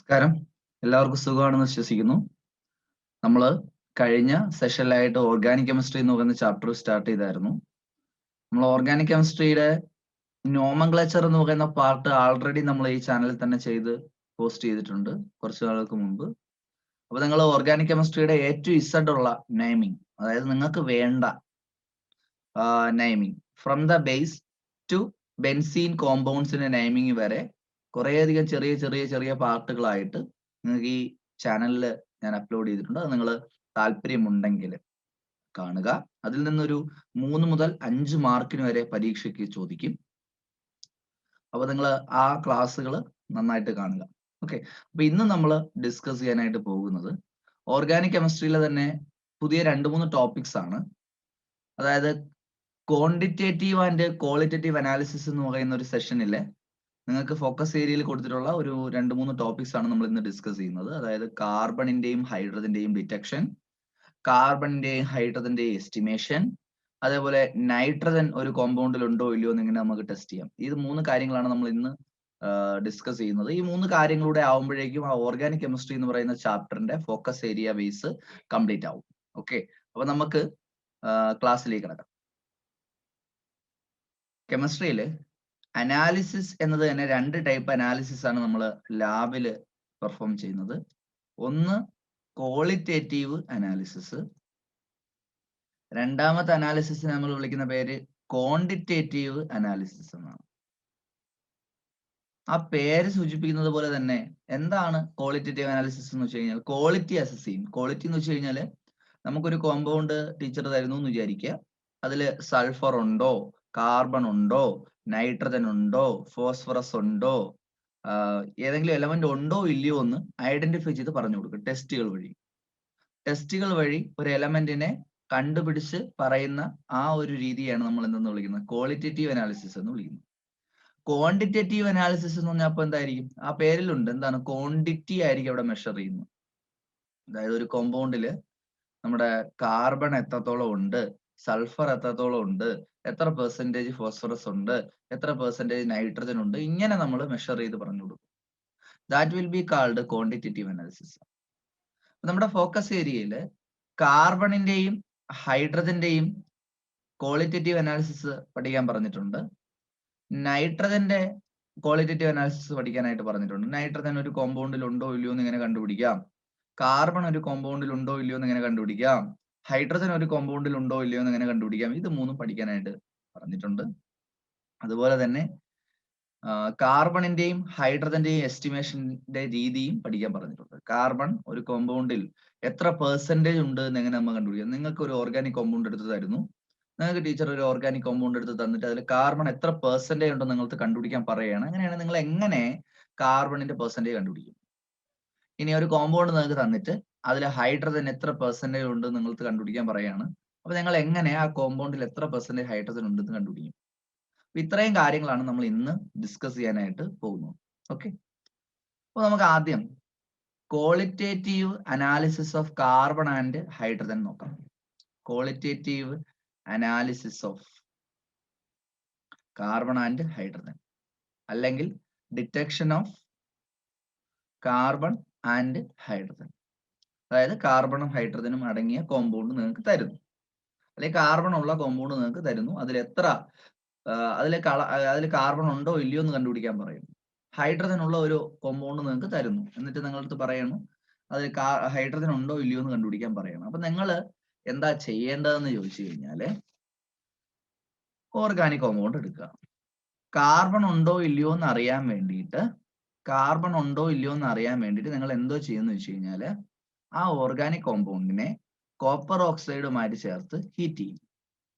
നമസ്കാരം. എല്ലാവർക്കും സുഖമാണെന്ന് വിശ്വസിക്കുന്നു. നമ്മൾ കഴിഞ്ഞ സെഷനിലായിട്ട് ഓർഗാനിക് കെമിസ്ട്രി എന്ന് പറയുന്ന ചാപ്റ്റർ സ്റ്റാർട്ട് ചെയ്തായിരുന്നു. നമ്മൾ ഓർഗാനിക് കെമിസ്ട്രിയുടെ നോമൻക്ലേച്ചർ എന്ന് പറയുന്ന പാർട്ട് ആൾറെഡി നമ്മൾ ഈ ചാനലിൽ തന്നെ ചെയ്ത് പോസ്റ്റ് ചെയ്തിട്ടുണ്ട് കുറച്ച് നാൾക്ക് മുമ്പ്. അപ്പോൾ നിങ്ങൾ ഓർഗാനിക് കെമിസ്ട്രിയുടെ A to Z ഉള്ള നെയിമിംഗ്, അതായത് നിങ്ങൾക്ക് വേണ്ട naming from the base to benzene കോമ്പൗണ്ട്സിന്റെ നെയിമിംഗ് വരെ കുറേയധികം ചെറിയ ചെറിയ ചെറിയ പാർട്ടുകളായിട്ട് നിങ്ങൾക്ക് ഈ ചാനലിൽ ഞാൻ അപ്ലോഡ് ചെയ്തിട്ടുണ്ട്. അത് നിങ്ങൾ താല്പര്യമുണ്ടെങ്കിൽ കാണുക. അതിൽ നിന്നൊരു 3 മുതൽ 5 മാർക്കിന് വരെ പരീക്ഷയ്ക്ക് ചോദിക്കും. അപ്പോൾ നിങ്ങൾ ആ ക്ലാസ്സുകൾ നന്നായിട്ട് കാണുക. ഓക്കെ. അപ്പൊ ഇന്ന് നമ്മൾ ഡിസ്കസ് ചെയ്യാനായിട്ട് പോകുന്നത് ഓർഗാനിക് കെമിസ്ട്രിയിലെ തന്നെ പുതിയ 2-3 ടോപ്പിക്സ് ആണ്. അതായത് ക്വാണ്ടിറ്റേറ്റീവ് ആൻഡ് ക്വാളിറ്റേറ്റീവ് അനാലിസിസ് എന്ന് പറയുന്ന ഒരു സെഷനിലെ നിങ്ങൾക്ക് ഫോക്കസ് ഏരിയയിൽ കൊടുത്തിട്ടുള്ള ഒരു 2-3 ടോപ്പിക്സ് ആണ് നമ്മൾ ഇന്ന് ഡിസ്കസ് ചെയ്യുന്നത്. അതായത് കാർബണിന്റെയും ഹൈഡ്രജന്റെയും ഡിറ്റക്ഷൻ, കാർബണിന്റെയും ഹൈഡ്രജന്റെയും എസ്റ്റിമേഷൻ, അതേപോലെ നൈട്രജൻ ഒരു കോമ്പൗണ്ടിൽ ഉണ്ടോ ഇല്ലയോ എന്ന് ഇങ്ങനെ നമുക്ക് ടെസ്റ്റ് ചെയ്യാം. ഇത് 3 കാര്യങ്ങളാണ് നമ്മൾ ഇന്ന് ഡിസ്കസ് ചെയ്യുന്നത്. ഈ 3 കാര്യങ്ങളുടെ ആവുമ്പോഴേക്കും ആ ഓർഗാനിക് കെമിസ്ട്രി എന്ന് പറയുന്ന ചാപ്റ്ററിന്റെ ഫോക്കസ് ഏരിയ ബേസ് കംപ്ലീറ്റ് ആവും. ഓക്കെ. അപ്പൊ നമുക്ക് ക്ലാസ്സിലേക്ക് കിടക്കാം. കെമിസ്ട്രിയിൽ അനാലിസിസ് എന്നത് തന്നെ 2 ടൈപ്പ് അനാലിസിസ് ആണ് നമ്മൾ ലാബിൽ പെർഫോം ചെയ്യുന്നത്. ഒന്ന് ക്വാളിറ്റേറ്റീവ് അനാലിസിസ്, രണ്ടാമത്തെ അനാലിസിസ് നമ്മൾ വിളിക്കുന്ന പേര് ക്വാണ്ടിറ്റേറ്റീവ് അനാലിസിസ് എന്നാണ്. ആ പേര് സൂചിപ്പിക്കുന്നത് പോലെ തന്നെ എന്താണ് ക്വാളിറ്റേറ്റീവ് അനാലിസിസ് എന്ന് വെച്ച് കഴിഞ്ഞാൽ ക്വാളിറ്റി അസസ് ചെയ്യും. ക്വാളിറ്റി എന്ന് വെച്ച് കഴിഞ്ഞാൽ നമുക്കൊരു കോമ്പൗണ്ട് ടീച്ചർ തരുന്നു എന്ന് വിചാരിക്കുക. അതിൽ സൾഫർ ഉണ്ടോ, കാർബൺ ഉണ്ടോ, നൈട്രജൻ ഉണ്ടോ, ഫോസ്ഫറസ് ഉണ്ടോ, ഏതെങ്കിലും എലമെന്റ് ഉണ്ടോ ഇല്ലയോ എന്ന് ഐഡന്റിഫൈ ചെയ്ത് പറഞ്ഞു കൊടുക്കും ടെസ്റ്റുകൾ വഴി. ടെസ്റ്റുകൾ വഴി ഒരു എലമെന്റിനെ കണ്ടുപിടിച്ച് പറയുന്ന ആ ഒരു രീതിയാണ് നമ്മൾ എന്തെന്ന് വിളിക്കുന്നത് ക്വാളിറ്റേറ്റീവ് അനാലിസിസ് എന്ന് വിളിക്കുന്നത്. ക്വാണ്ടിറ്റേറ്റീവ് അനാലിസിസ് എന്ന് പറഞ്ഞാൽ അപ്പൊ എന്തായിരിക്കും? ആ പേരിലുണ്ട്, എന്താണ്? ക്വാണ്ടിറ്റി ആയിരിക്കും അവിടെ മെഷർ ചെയ്യുന്നത്. അതായത് ഒരു കോമ്പൗണ്ടില് നമ്മുടെ കാർബൺ എത്രത്തോളം ഉണ്ട്, സൾഫർ എത്രത്തോളം ഉണ്ട്, എത്ര പെർസെന്റേജ് ഫോസ്ഫറസ് ഉണ്ട്, എത്ര പെർസെന്റേജ് നൈട്രജൻ ഉണ്ട്, ഇങ്ങനെ നമ്മൾ മെഷർ ചെയ്ത് പറഞ്ഞു കൊടുക്കും. That will be called quantitative analysis. നമ്മുടെ ഫോക്കസ് ഏരിയയിൽ കാർബണിന്റെയും ഹൈഡ്രജന്റെയും ക്വാളിറ്റേറ്റീവ് അനാലിസിസ് പഠിക്കാൻ പറഞ്ഞിട്ടുണ്ട്. നൈട്രജന്റെ ക്വാളിറ്റേറ്റീവ് അനാലിസിസ് പഠിക്കാനായിട്ട് പറഞ്ഞിട്ടുണ്ട്. നൈട്രജൻ ഒരു കോമ്പൗണ്ടിൽ ഉണ്ടോ ഇല്ലയോ എന്ന് ഇങ്ങനെ കണ്ടുപിടിക്കാം. കാർബൺ ഒരു കോമ്പൗണ്ടിൽ ഉണ്ടോ ഇല്ലയോ എന്ന് ഇങ്ങനെ കണ്ടുപിടിക്കാം. ഹൈഡ്രജൻ ഒരു കോമ്പൗണ്ടിൽ ഉണ്ടോ ഇല്ലയോ എന്ന് ഇങ്ങനെ കണ്ടുപിടിക്കാം. ഇത് 3 പഠിക്കാനായിട്ട് പറഞ്ഞിട്ടുണ്ട്. അതുപോലെ തന്നെ കാർബണിന്റെയും ഹൈഡ്രജന്റെയും എസ്റ്റിമേഷന്റെ രീതിയും പഠിക്കാൻ പറഞ്ഞിട്ടുണ്ട്. കാർബൺ ഒരു കോമ്പൗണ്ടിൽ എത്ര പെർസെന്റേജ് ഉണ്ട് എന്ന് എങ്ങനെ നമ്മൾ കണ്ടുപിടിക്കാം? നിങ്ങൾക്ക് ഒരു ഓർഗാനിക് കോമ്പൗണ്ട് എടുത്ത് തരുന്നു. നിങ്ങൾക്ക് ടീച്ചർ ഒരു ഓർഗാനിക് കോമ്പൗണ്ട് എടുത്ത് തന്നിട്ട് അതിൽ കാർബൺ എത്ര പെർസെന്റേജ് ഉണ്ടെന്ന് നിങ്ങൾക്ക് കണ്ടുപിടിക്കാൻ പറയുകയാണ്. അങ്ങനെയാണ് നിങ്ങൾ എങ്ങനെ കാർബണിന്റെ പെർസെന്റേജ് കണ്ടുപിടിക്കും? ഇനി ഒരു കോമ്പൗണ്ട് നിങ്ങൾക്ക് തന്നിട്ട് അതിൽ ഹൈഡ്രജൻ എത്ര പെർസെന്റേജ് ഉണ്ട് നിങ്ങൾക്ക് കണ്ടുപിടിക്കാൻ പറയുകയാണ്. അപ്പൊ നിങ്ങൾ എങ്ങനെ ആ കോമ്പൗണ്ടിൽ എത്ര പെർസെന്റേജ് ഹൈഡ്രജൻ ഉണ്ടെന്ന് കണ്ടുപിടിക്കും? ഇത്രയും കാര്യങ്ങളാണ് നമ്മൾ ഇന്ന് ഡിസ്കസ് ചെയ്യാനായിട്ട് പോകുന്നത്. ഓക്കെ. അപ്പൊ നമുക്ക് ആദ്യം qualitative analysis of carbon and hydrogen നോക്കാം. Qualitative analysis of carbon and hydrogen, അല്ലെങ്കിൽ detection of carbon and hydrogen. അതായത് കാർബണും ഹൈഡ്രജനും അടങ്ങിയ കോമ്പൗണ്ട് നിങ്ങൾക്ക് തരുന്നു, അല്ലെങ്കിൽ കാർബൺ ഉള്ള കോമ്പൗണ്ട് നിങ്ങൾക്ക് തരുന്നു. അതിൽ എത്ര അതിൽ കാർബൺ ഉണ്ടോ ഇല്ലയോ എന്ന് കണ്ടുപിടിക്കാൻ പറയുന്നു. ഹൈഡ്രജൻ ഉള്ള ഒരു കോമ്പൗണ്ട് നിങ്ങൾക്ക് തരുന്നു, എന്നിട്ട് നിങ്ങളടുത്ത് പറയണം അതിൽ ഹൈഡ്രജൻ ഉണ്ടോ ഇല്ലയോ എന്ന് കണ്ടുപിടിക്കാൻ പറയണം. അപ്പൊ നിങ്ങൾ എന്താ ചെയ്യേണ്ടതെന്ന് ചോദിച്ചു കഴിഞ്ഞാല് ഓർഗാനിക് കോമ്പൗണ്ട് എടുക്കുക. കാർബൺ ഉണ്ടോ ഇല്ലയോ എന്ന് അറിയാൻ വേണ്ടിയിട്ട് നിങ്ങൾ എന്തോ ചെയ്യുമെന്ന് വെച്ച് കഴിഞ്ഞാല് ആ ഓർഗാനിക് കോമ്പൗണ്ടിനെ കോപ്പർ ഓക്സൈഡുമായിട്ട് ചേർത്ത് ഹീറ്റ് ചെയ്യും.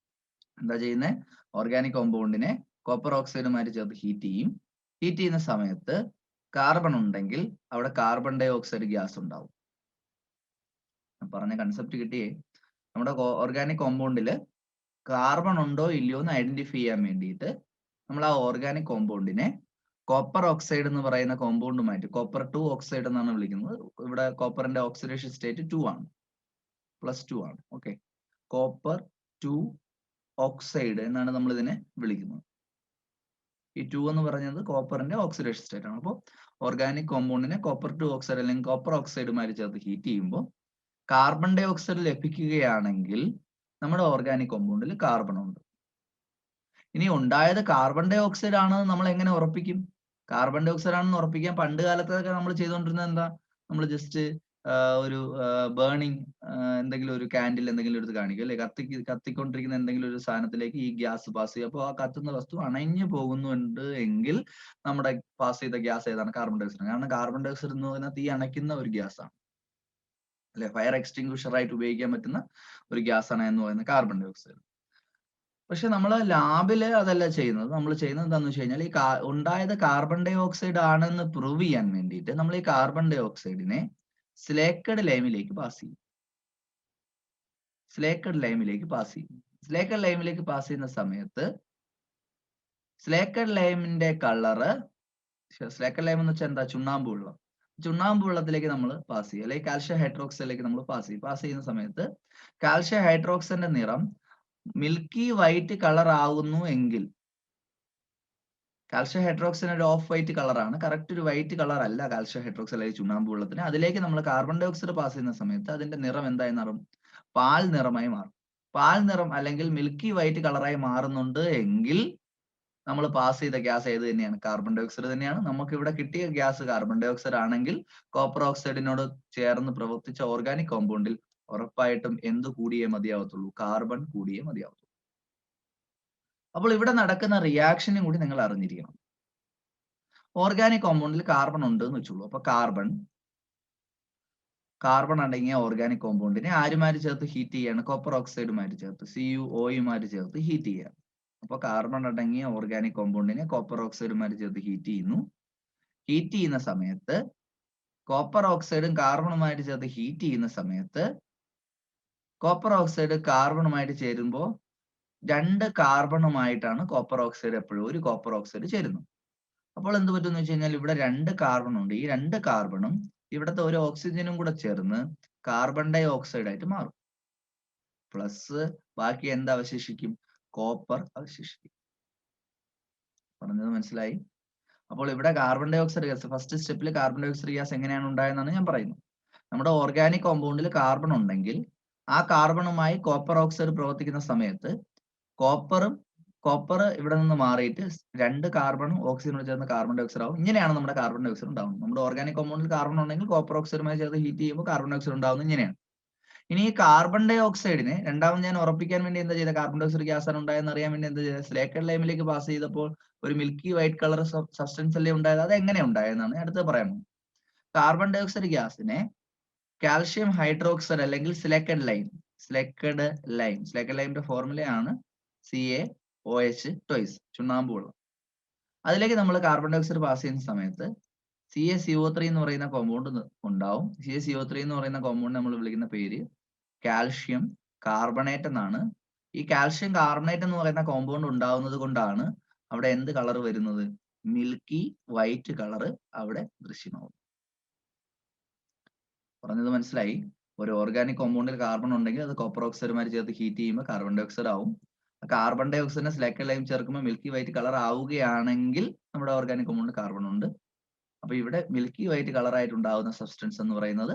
എന്താ ചെയ്യുന്നത്? ഓർഗാനിക് കോമ്പൗണ്ടിനെ കോപ്പർ ഓക്സൈഡുമായിട്ട് ചേർത്ത് ഹീറ്റ് ചെയ്യും. ഹീറ്റ് ചെയ്യുന്ന സമയത്ത് കാർബൺ ഉണ്ടെങ്കിൽ അവിടെ കാർബൺ ഡൈ ഓക്സൈഡ് ഗ്യാസ് ഉണ്ടാവും. പറഞ്ഞ കൺസെപ്റ്റ് കിട്ടിയേ? നമ്മുടെ ഓർഗാനിക് കോമ്പൗണ്ടിൽ കാർബൺ ഉണ്ടോ ഇല്ലയോ എന്ന് ഐഡന്റിഫൈ ചെയ്യാൻ വേണ്ടിയിട്ട് നമ്മൾ ആ ഓർഗാനിക് കോമ്പൗണ്ടിനെ കോപ്പർ ഓക്സൈഡ് എന്ന് പറയുന്ന കോമ്പൗണ്ടുമായിട്ട്, കോപ്പർ 2 ഓക്സൈഡ് എന്നാണ് വിളിക്കുന്നത്. ഇവിടെ കോപ്പറിന്റെ ഓക്സിഡേഷൻ സ്റ്റേറ്റ് 2 ആണ്, +2 ആണ്. ഓക്കെ. കോപ്പർ 2 ഓക്സൈഡ് എന്നാണ് നമ്മൾ ഇതിനെ വിളിക്കുന്നത്. ഈ 2 എന്ന് പറയുന്നത് കോപ്പറിന്റെ ഓക്സിഡേഷൻ സ്റ്റേറ്റ് ആണ്. അപ്പോൾ ഓർഗാനിക് കോമ്പൗണ്ടിനെ കോപ്പർ ടു ഓക്സൈഡ് അല്ലെങ്കിൽ കോപ്പർ ഓക്സൈഡുമായി ചേർത്ത് ഹീറ്റ് ചെയ്യുമ്പോൾ കാർബൺ ഡൈ ഓക്സൈഡ് ലഭിക്കുകയാണെങ്കിൽ നമ്മുടെ ഓർഗാനിക് കോമ്പൗണ്ടിൽ കാർബൺ ഉണ്ട്. ഇനി ഉണ്ടായത് കാർബൺ ഡൈ ഓക്സൈഡ് ആണെന്ന് നമ്മൾ എങ്ങനെ ഉറപ്പിക്കും? കാർബൺ ഡൈ ഓക്സൈഡ് ആണെന്ന് ഉറപ്പിക്കാൻ പണ്ട് കാലത്തൊക്കെ നമ്മൾ ചെയ്തുകൊണ്ടിരുന്നത് എന്താ? നമ്മൾ ജസ്റ്റ് ഒരു ബേണിംഗ് എന്തെങ്കിലും ഒരു കാൻഡിൽ എന്തെങ്കിലും എടുത്ത് കാണിക്കും അല്ലെ, കത്തിക്കൊണ്ടിരിക്കുന്ന എന്തെങ്കിലും ഒരു സാധനത്തിലേക്ക് ഈ ഗ്യാസ് പാസ് ചെയ്യും. അപ്പോൾ ആ കത്തുന്ന വസ്തു അണഞ്ഞു പോകുന്നുണ്ട് എങ്കിൽ നമ്മുടെ പാസ് ചെയ്ത ഗ്യാസ് ഏതാണ്? Carbon dioxide. കാരണം കാർബൺ ഡൈ ഓക്സൈഡ് എന്ന് പറയുന്നത് തീ അണയ്ക്കുന്ന ഒരു ഗ്യാസ് ആണ് അല്ലെ, ഫയർ എക്സ്റ്റിംഗ്വിഷർ ആയിട്ട് ഉപയോഗിക്കാൻ പറ്റുന്ന ഒരു ഗ്യാസ് ആണ് എന്ന് പറയുന്നത് കാർബൺ ഡൈ ഓക്സൈഡ്. പക്ഷെ നമ്മൾ ലാബില് അതല്ല ചെയ്യുന്നത്. നമ്മൾ ചെയ്യുന്നത് എന്താണെന്ന് വെച്ച് കഴിഞ്ഞാൽ ഈ ഉണ്ടായത് കാർബൺ ഡൈ ഓക്സൈഡ് ആണെന്ന് പ്രൂവ് ചെയ്യാൻ വേണ്ടിയിട്ട് നമ്മൾ ഈ കാർബൺ ഡൈ ഓക്സൈഡിനെ സ്ലേക്കഡ് ലൈമിലേക്ക് പാസ് ചെയ്യും. സ്ലേക്കഡ് ലൈമിലേക്ക് പാസ് ചെയ്യും. സ്ലേക്കഡ് ലൈമിലേക്ക് പാസ് ചെയ്യുന്ന സമയത്ത് സ്ലേക്കഡ് ലൈമിന്റെ കളറ്, സ്ലേക്കഡ് ലൈം എന്ന് വെച്ചാൽ എന്താ? ചുണ്ണാമ്പ് വെള്ളം. ചുണ്ണാമ്പ് വെള്ളത്തിലേക്ക് നമ്മൾ പാസ് ചെയ്യും, അല്ലെങ്കിൽ കാൽഷ്യം ഹൈഡ്രോക്സൈഡിലേക്ക് നമ്മൾ പാസ് ചെയ്യും. പാസ് ചെയ്യുന്ന സമയത്ത് കാൽഷ്യം ഹൈഡ്രോക്സൈഡിന്റെ നിറം മിൽക്കി വൈറ്റ് കളർ ആകുന്നു എങ്കിൽ, കാൽഷ്യം ഹൈഡ്രോക്സൈഡ് ഒരു ഓഫ് വൈറ്റ് കളറാണ്, കറക്റ്റ് ഒരു വൈറ്റ് കളർ അല്ല കാൽഷ്യം ഹൈഡ്രോക്സൈഡ് അല്ലെങ്കിൽ ചുണ്ണാമ്പ് വെള്ളത്തിന്. അതിലേക്ക് നമ്മൾ കാർബൺ ഡൈ ഓക്സൈഡ് പാസ് ചെയ്യുന്ന സമയത്ത് അതിന്റെ നിറം എന്തായി മാറും? പാൽ നിറമായി മാറും. പാൽ നിറം അല്ലെങ്കിൽ മിൽക്കി വൈറ്റ് കളറായി മാറുന്നുണ്ട് എങ്കിൽ നമ്മൾ പാസ് ചെയ്ത ഗ്യാസ് ഏത് തന്നെയാണ്? കാർബൺ ഡൈ ഓക്സൈഡ് തന്നെയാണ്. നമുക്ക് ഇവിടെ കിട്ടിയ ഗ്യാസ് കാർബൺ ഡൈ ഓക്സൈഡ് ആണെങ്കിൽ കോപ്പർ ഓക്സൈഡിനോട് ചേർന്ന് പ്രവർത്തിച്ച ഓർഗാനിക് കോമ്പൗണ്ടിൽ ഉറപ്പായിട്ടും എന്ത് കൂടിയേ മതിയാവത്തുള്ളൂ? കാർബൺ കൂടിയേ മതിയാവത്തുള്ളൂ. അപ്പോൾ ഇവിടെ നടക്കുന്ന റിയാക്ഷനും കൂടി നിങ്ങൾ അറിഞ്ഞിരിക്കണം. ഓർഗാനിക് കോമ്പൗണ്ടിൽ കാർബൺ ഉണ്ട് എന്ന് വെച്ചുള്ളൂ. അപ്പൊ കാർബൺ അടങ്ങിയ ഓർഗാനിക് കോമ്പൗണ്ടിനെ ആരുമാര് ചേർത്ത് ഹീറ്റ് ചെയ്യാണ്? കോപ്പർ ഓക്സൈഡുമാര് ചേർത്ത്, CuOയുമാര് ചേർത്ത് ഹീറ്റ് ചെയ്യാം. അപ്പൊ കാർബൺ അടങ്ങിയ ഓർഗാനിക് കോമ്പൗണ്ടിനെ കോപ്പർ ഓക്സൈഡുമാര് ചേർത്ത് ഹീറ്റ് ചെയ്യുന്നു. ഹീറ്റ് ചെയ്യുന്ന സമയത്ത് കോപ്പർ ഓക്സൈഡും കാർബണുമായിട്ട് ചേർത്ത് ഹീറ്റ് ചെയ്യുന്ന സമയത്ത് കോപ്പർ ഓക്സൈഡ് കാർബണുമായിട്ട് ചേരുമ്പോൾ 2 കാർബണുമായിട്ടാണ് കോപ്പർ ഓക്സൈഡ് എപ്പോഴും ഒരു കോപ്പർ ഓക്സൈഡ് ചേരുന്നു. അപ്പോൾ എന്ത് പറ്റുമെന്ന് വെച്ച് കഴിഞ്ഞാൽ ഇവിടെ 2 കാർബൺ ഉണ്ട്. ഈ 2 കാർബണും ഇവിടുത്തെ ഒരു ഓക്സിജനും കൂടെ ചേർന്ന് കാർബൺ ഡൈ ഓക്സൈഡ് ആയിട്ട് മാറും. പ്ലസ് ബാക്കി എന്ത് അവശേഷിക്കും? കോപ്പർ അവശേഷിക്കും. പറഞ്ഞത് മനസ്സിലായി? അപ്പോൾ ഇവിടെ carbon dioxide gas first സ്റ്റെപ്പിൽ കാർബൺ ഡൈ ഓക്സൈഡ് ഗ്യാസ് എങ്ങനെയാണ് ഉണ്ടായെന്നാണ് ഞാൻ പറയുന്നത്. നമ്മുടെ ഓർഗാനിക് കോമ്പൗണ്ടിൽ കാർബൺ ഉണ്ടെങ്കിൽ ആ കാർബണുമായി കോപ്പർ ഓക്സൈഡ് പ്രവർത്തിക്കുന്ന സമയത്ത് കോപ്പർ ഇവിടെ നിന്ന് മാറിയിട്ട് 2 കാർബണും ഓക്സിജനോട് ചേർന്ന് കാർബൺ ഡൈ ഓക്സൈഡ് ആവും. ഇങ്ങനെയാണ് നമ്മുടെ കാർബൺ ഡൈ ഓക്സൈഡ് ഉണ്ടാവുന്നത്. നമ്മുടെ ഓർഗാനിക് കോമ്പൗണ്ടിൽ കാർബൺ ഉണ്ടെങ്കിൽ കോപ്പർ ഓക്സൈഡുമായി ചേർത്ത് ഹീറ്റ് ചെയ്യുമ്പോൾ കാർബൺ ഡൈ ഓക്സൈഡ് ഉണ്ടാവുന്നത് ഇങ്ങനെയാണ്. ഇനി ഈ കാർബൺ ഡൈ ഓക്സൈഡിനെ രണ്ടാമത് ഞാൻ ഉറപ്പിക്കാൻ വേണ്ടി എന്താ ചെയ്ത? കാർബൺ ഡൈ ഓക്സൈഡ് ഗ്യാസ് ആണ് ഉണ്ടായെന്ന് അറിയാൻ വേണ്ടി എന്താ ചെയ്തത്? സ്ലേക്കഡ് ലൈമിലേക്ക് പാസ് ചെയ്തപ്പോൾ ഒരു മിൽക്കി വൈറ്റ് കളർ സബ്സ്റ്റൻസ് അല്ലേ ഉണ്ടായത്? അത് എങ്ങനെ ഉണ്ടായെന്നാണ് അടുത്ത് പറയുന്നത്. കാർബൺ ഡൈ ഓക്സൈഡ് ഗ്യാസിനെ കാൽഷ്യം ഹൈഡ്രോക്സൈഡ് അല്ലെങ്കിൽ സ്ലേക്കഡ് ലൈമിന്റെ ഫോർമുലയാണ് CaOH ട്വൈസ്, ചുണ്ണാമ്പ് വെള്ളം. അതിലേക്ക് നമ്മൾ കാർബൺ ഡൈ ഓക്സൈഡ് പാസ് ചെയ്യുന്ന സമയത്ത് CaCO3 എന്ന് പറയുന്ന കോമ്പൗണ്ട് ഉണ്ടാവും. CaCO3 എന്ന് പറയുന്ന കോമ്പൗണ്ട് നമ്മൾ വിളിക്കുന്ന പേര് കാൽഷ്യം കാർബണേറ്റ് എന്നാണ്. ഈ കാൽഷ്യം കാർബണേറ്റ് എന്ന് പറയുന്ന കോമ്പൗണ്ട് ഉണ്ടാവുന്നത് കൊണ്ടാണ് അവിടെ എന്ത് കളർ വരുന്നത്? മിൽക്കി വൈറ്റ് കളർ അവിടെ ദൃശ്യമാവും. പറഞ്ഞത് മനസ്സിലായി? ഒരു ഓർഗാനിക് കോമ്പൗണ്ടിൽ കാർബൺ ഉണ്ടെങ്കിൽ അത് കോപ്പർ ഓക്സൈഡുമായി ചേർത്ത് ഹീറ്റ് ചെയ്യുമ്പോൾ കാർബൺ ഡൈ ഓക്സൈഡ് ആവും. കാർബൺ ഡൈ ഓക്സൈഡിനെ സ്ലേക്കഡ് ലൈം ചേർക്കുമ്പോൾ മിൽക്കി വൈറ്റ് കളർ ആവുകയാണെങ്കിൽ നമ്മുടെ ഓർഗാനിക് കോമ്പൗണ്ടിൽ കാർബൺ ഉണ്ട്. അപ്പൊ ഇവിടെ മിൽക്കി വൈറ്റ് കളർ ആയിട്ട് ഉണ്ടാവുന്ന സബ്സ്റ്റൻസ് എന്ന് പറയുന്നത്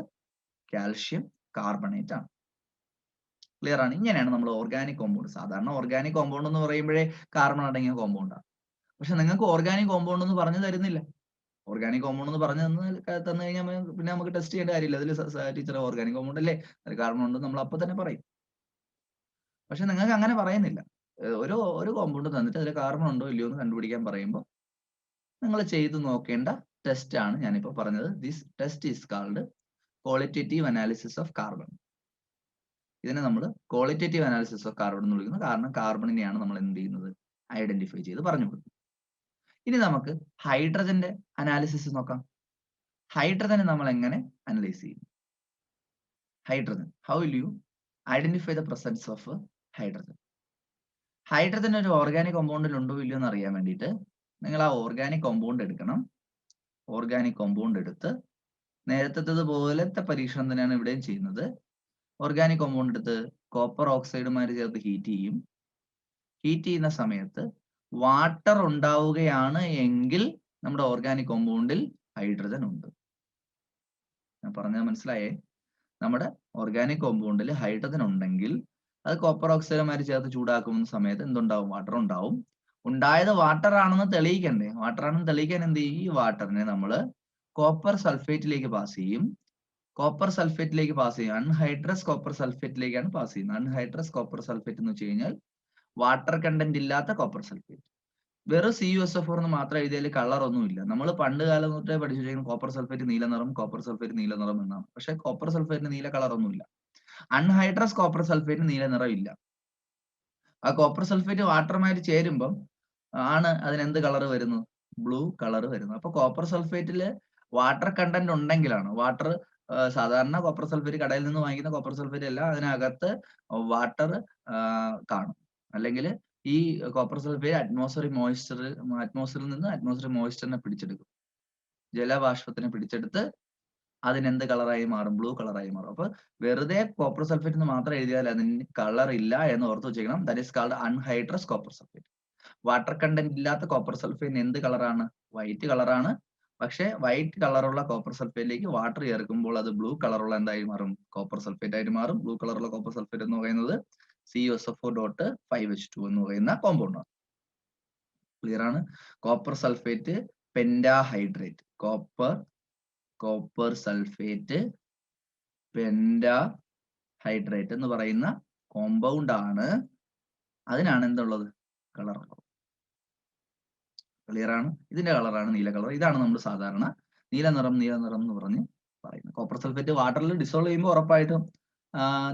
കാൽഷ്യം കാർബണേറ്റ് ആണ്. ക്ലിയർ ആണ്? ഇങ്ങനെയാണ് നമ്മൾ ഓർഗാനിക് കോമ്പൗണ്ട്. സാധാരണ ഓർഗാനിക് കോമ്പൗണ്ട് എന്ന് പറയുമ്പോഴേ കാർബൺ അടങ്ങിയ കോമ്പൗണ്ടാണ്. പക്ഷെ നിങ്ങൾക്ക് ഓർഗാനിക് കോമ്പൗണ്ട് എന്ന് പറഞ്ഞു തരുന്നില്ല. ഓർഗാനിക് കോമ്പൗണ്ട് എന്ന് പറഞ്ഞു തന്നു കഴിഞ്ഞാൽ പിന്നെ നമുക്ക് ടെസ്റ്റ് ചെയ്യേണ്ട കാര്യമില്ല. അതിൽ ടീച്ചർ ഓർഗാനിക് കോമ്പൗണ്ട് അല്ലേ, അതിൽ കാർബൺ ഉണ്ട് നമ്മൾ അപ്പൊ തന്നെ പറയും. പക്ഷെ നിങ്ങൾക്ക് അങ്ങനെ പറയുന്നില്ല. ഒരു കോമ്പൗണ്ട് തന്നിട്ട് അതിൽ കാർബൺ ഉണ്ടോ ഇല്ലയോ എന്ന് കണ്ടുപിടിക്കാൻ പറയുമ്പോൾ നിങ്ങൾ ചെയ്ത് നോക്കേണ്ട ടെസ്റ്റ് ആണ് ഞാനിപ്പോ പറഞ്ഞത്. This test is called qualitative analysis of carbon. ഇതിനെ നമ്മൾ ക്വാളിറ്റേറ്റീവ് അനാലിസിസ് ഓഫ് കാർബൺ എന്ന് വിളിക്കുന്നു. കാരണം കാർബണിനെയാണ് നമ്മൾ എന്ത് ചെയ്യുന്നത്? ഐഡന്റിഫൈ ചെയ്ത് പറഞ്ഞു കൊടുക്കുന്നത്. ഇനി നമുക്ക് ഹൈഡ്രജന്റെ അനാലിസിസ് നോക്കാം. ഹൈഡ്രജനെ നമ്മൾ എങ്ങനെ അനലൈസ് ചെയ്യും? Hydrogen, how will you identify the presence of hydrogen? Hydrogen ഒരു ഓർഗാനിക് കോമ്പൗണ്ടിൽ ഉണ്ടോ ഇല്ലയോ എന്ന് അറിയാൻ വേണ്ടിയിട്ട് നിങ്ങൾ ആ ഓർഗാനിക് കോമ്പൗണ്ട് എടുക്കണം. ഓർഗാനിക് കോമ്പൗണ്ട് എടുത്ത് നേരത്തെ പോലത്തെ പരീക്ഷണം തന്നെയാണ് ഇവിടെയും ചെയ്യുന്നത്. ഓർഗാനിക് കോമ്പൗണ്ട് എടുത്ത് കോപ്പർ ഓക്സൈഡുമായി ചേർത്ത് ഹീറ്റ് ചെയ്യും. ഹീറ്റ് ചെയ്യുന്ന സമയത്ത് വാട്ടർ ഉണ്ടാവുകയാണ് എങ്കിൽ നമ്മുടെ ഓർഗാനിക് കോമ്പൗണ്ടിൽ ഹൈഡ്രജൻ ഉണ്ട്. ഞാൻ പറഞ്ഞത് മനസ്സിലായേ? നമ്മുടെ ഓർഗാനിക് കോമ്പൗണ്ടിൽ ഹൈഡ്രജൻ ഉണ്ടെങ്കിൽ അത് കോപ്പർ ഓക്സൈഡുമായിട്ട് ചേർത്ത് ചൂടാക്കുന്ന സമയത്ത് എന്തുണ്ടാവും? വാട്ടർ ഉണ്ടാവും. ഉണ്ടായത് വാട്ടർ ആണെന്ന് തെളിയിക്കണ്ടേ? വാട്ടർ ആണെന്ന് തെളിയിക്കാൻ എന്ത് ചെയ്യും? ഈ വാട്ടറിനെ നമ്മൾ കോപ്പർ സൾഫേറ്റിലേക്ക് പാസ് ചെയ്യും. കോപ്പർ സൾഫേറ്റിലേക്ക് പാസ് ചെയ്യും. അൺഹൈഡ്രസ് കോപ്പർ സൾഫേറ്റിലേക്കാണ് പാസ് ചെയ്യുന്നത്. അൺഹൈഡ്രസ് കോപ്പർ സൾഫേറ്റ് എന്ന് വെച്ച് കഴിഞ്ഞാൽ വാട്ടർ കണ്ടന്റ് ഇല്ലാത്ത കോപ്പർ സൾഫേറ്റ്. വെറും CuSO4 എന്ന് മാത്രം എഴുതിയാൽ കളർ ഒന്നുമില്ല. നമ്മൾ പണ്ട് കാലം തൊട്ടേ പഠിച്ചു വെച്ചിരിക്കുന്ന കോപ്പർ സൾഫേറ്റ് നീല നിറം, കോപ്പർ സൾഫേറ്റ് നീല നിറം എന്നാണ്. പക്ഷെ കോപ്പർ സൾഫേറ്റിന് നീല കളർ ഒന്നുമില്ല. അൺഹൈഡ്രസ് കോപ്പർ സൾഫേറ്റ് നീല നിറം ഇല്ല. ആ കോപ്പർ സൾഫേറ്റ് വാട്ടറുമായിട്ട് ചേരുമ്പം ആണ് അതിന് എന്ത് കളർ വരുന്നത്? ബ്ലൂ കളർ വരുന്നത്. അപ്പൊ കോപ്പർ സൾഫേറ്റിൽ വാട്ടർ കണ്ടന്റ് ഉണ്ടെങ്കിലാണ് വാട്ടർ സാധാരണ കോപ്പർ സൾഫേറ്റ് കടയിൽ നിന്ന് വാങ്ങിക്കുന്ന കോപ്പർ സൾഫേറ്റ് അല്ല, അതിനകത്ത് വാട്ടർ കാണും. അല്ലെങ്കിൽ ഈ കോപ്പർ സൾഫേറ്റ് അറ്റ്മോസ്ഫിയറിക് മോയ്സ്ചറിനെ പിടിച്ചെടുക്കും. ജലബാഷ്പത്തിനെ പിടിച്ചെടുത്ത് അതിനെന്ത് കളറായി മാറും? ബ്ലൂ കളറായി മാറും. അപ്പൊ വെറുതെ കോപ്പർ സൾഫേറ്റ് എന്ന് മാത്രം എഴുതിയാൽ അതിന് കളർ ഇല്ല എന്ന് ഓർത്ത് വെച്ചേക്കണം. That is called anhydrous copper sulphate. Water content ഇല്ലാത്ത കോപ്പർ സൾഫേറ്റിന് എന്ത് കളറാണ്? വൈറ്റ് കളറാണ്. പക്ഷെ വൈറ്റ് കളറുള്ള കോപ്പർ സൾഫേറ്റിലേക്ക് വാട്ടർ ചേർക്കുമ്പോൾ അത് ബ്ലൂ കളറുള്ള എന്തായി മാറും? കോപ്പർ സൾഫേറ്റ് ആയിട്ട് മാറും. ബ്ലൂ കളറുള്ള കോപ്പർ സൾഫേറ്റ് എന്ന് പറയുന്നത് CuSO4.5H2 എന്ന് പറയുന്ന കോമ്പൗണ്ട് ആണ്. ക്ലിയർ ആണ്? കോപ്പർ സൾഫേറ്റ് പെന്റാഹൈഡ്രേറ്റ്, കോപ്പർ സൾഫേറ്റ് പെന്റാഹൈഡ്രേറ്റ് എന്ന് പറയുന്ന കോമ്പൗണ്ട് ആണ്. അതിനാണ് എന്തുള്ളത്? കളർ. ക്ലിയർ ആണ്? ഇതിന്റെ കളറാണ് നീല കളർ. ഇതാണ് നമ്മൾ സാധാരണ നീല നിറം എന്ന് പറഞ്ഞ് പറയുന്നത്. കോപ്പർ സൾഫേറ്റ് വാട്ടറിൽ ഡിസോൾവ് ചെയ്യുമ്പോൾ ഉറപ്പായിട്ടും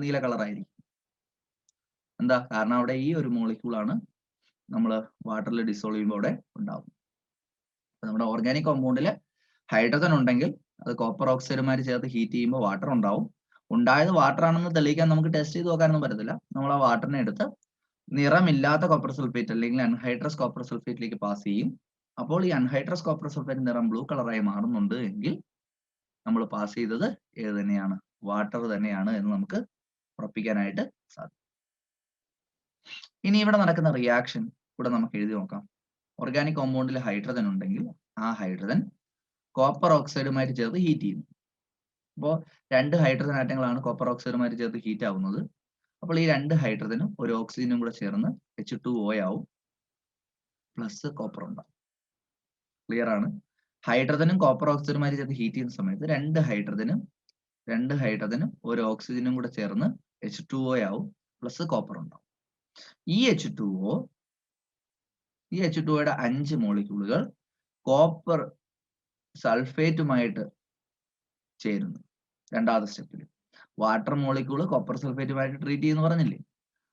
നീല കളർ ആയിരിക്കും. എന്താ കാരണം? അവിടെ ഈ ഒരു മോളിക്യൂൾ ആണ് നമ്മൾ വാട്ടറിൽ ഡിസോൾവ് ചെയ്യുമ്പോൾ അവിടെ ഉണ്ടാവും. നമ്മുടെ ഓർഗാനിക് കോമ്പൗണ്ടിൽ ഹൈഡ്രജൻ ഉണ്ടെങ്കിൽ അത് കോപ്പർ ഓക്സൈഡുമായിട്ട് ചേർത്ത് ഹീറ്റ് ചെയ്യുമ്പോൾ വാട്ടർ ഉണ്ടാവും. ഉണ്ടായത് വാട്ടർ ആണെന്ന് തെളിയിക്കാൻ നമുക്ക് ടെസ്റ്റ് ചെയ്ത് നോക്കാനൊന്നും പറ്റത്തില്ല. നമ്മൾ ആ വാട്ടറിനെ എടുത്ത് നിറമില്ലാത്ത കോപ്പർ സൾഫേറ്റ് അല്ലെങ്കിൽ അൺഹൈഡ്രസ് കോപ്പർ സൾഫേറ്റിലേക്ക് പാസ് ചെയ്യും. അപ്പോൾ ഈ അൺഹൈഡ്രസ് കോപ്പർ സൾഫേറ്റ് നിറം ബ്ലൂ കളറായി മാറുന്നുണ്ട് എങ്കിൽ നമ്മൾ പാസ് ചെയ്തത് ഏത് തന്നെയാണ്? വാട്ടർ തന്നെയാണ് എന്ന് നമുക്ക് ഉറപ്പിക്കാനായിട്ട് സാധിക്കും. ഇനി ഇവിടെ നടക്കുന്ന റിയാക്ഷൻ കൂടെ നമുക്ക് എഴുതി നോക്കാം. ഓർഗാനിക് കോമ്പൗണ്ടിൽ ഹൈഡ്രജൻ ഉണ്ടെങ്കിൽ ആ ഹൈഡ്രജൻ കോപ്പർ ഓക്സൈഡുമായിട്ട് ചേർത്ത് ഹീറ്റ് ചെയ്യുന്നു. അപ്പോൾ രണ്ട് ഹൈഡ്രജൻ ആറ്റങ്ങളാണ് കോപ്പർ ഓക്സൈഡുമായിട്ട് ചേർത്ത് ഹീറ്റ് ആവുന്നത്. അപ്പോൾ ഈ രണ്ട് ഹൈഡ്രജനും ഒരു ഓക്സിജനും കൂടെ ചേർന്ന് H2O ആവും, പ്ലസ് കോപ്പർ ഉണ്ടാവും. ക്ലിയർ ആണ്? ഹൈഡ്രജനും കോപ്പർ ഓക്സൈഡുമായിട്ട് ചേർത്ത് ഹീറ്റ് ചെയ്യുന്ന സമയത്ത് രണ്ട് ഹൈഡ്രജനും ഒരു ഓക്സിജനും കൂടെ ചേർന്ന് H2O ആവും, പ്ലസ് കോപ്പർ ഉണ്ടാവും. ഈ H2Oയുടെ 5 മോളിക്യൂളുകൾ കോപ്പർ സൾഫേറ്റുമായിട്ട് ചേരുന്നു. രണ്ടാമത്തെ സ്റ്റെപ്പിൽ വാട്ടർ മോളിക്യൂൾ കോപ്പർ സൾഫേറ്റുമായിട്ട് ട്രീറ്റ് ചെയ്യുന്നു പറഞ്ഞില്ലേ?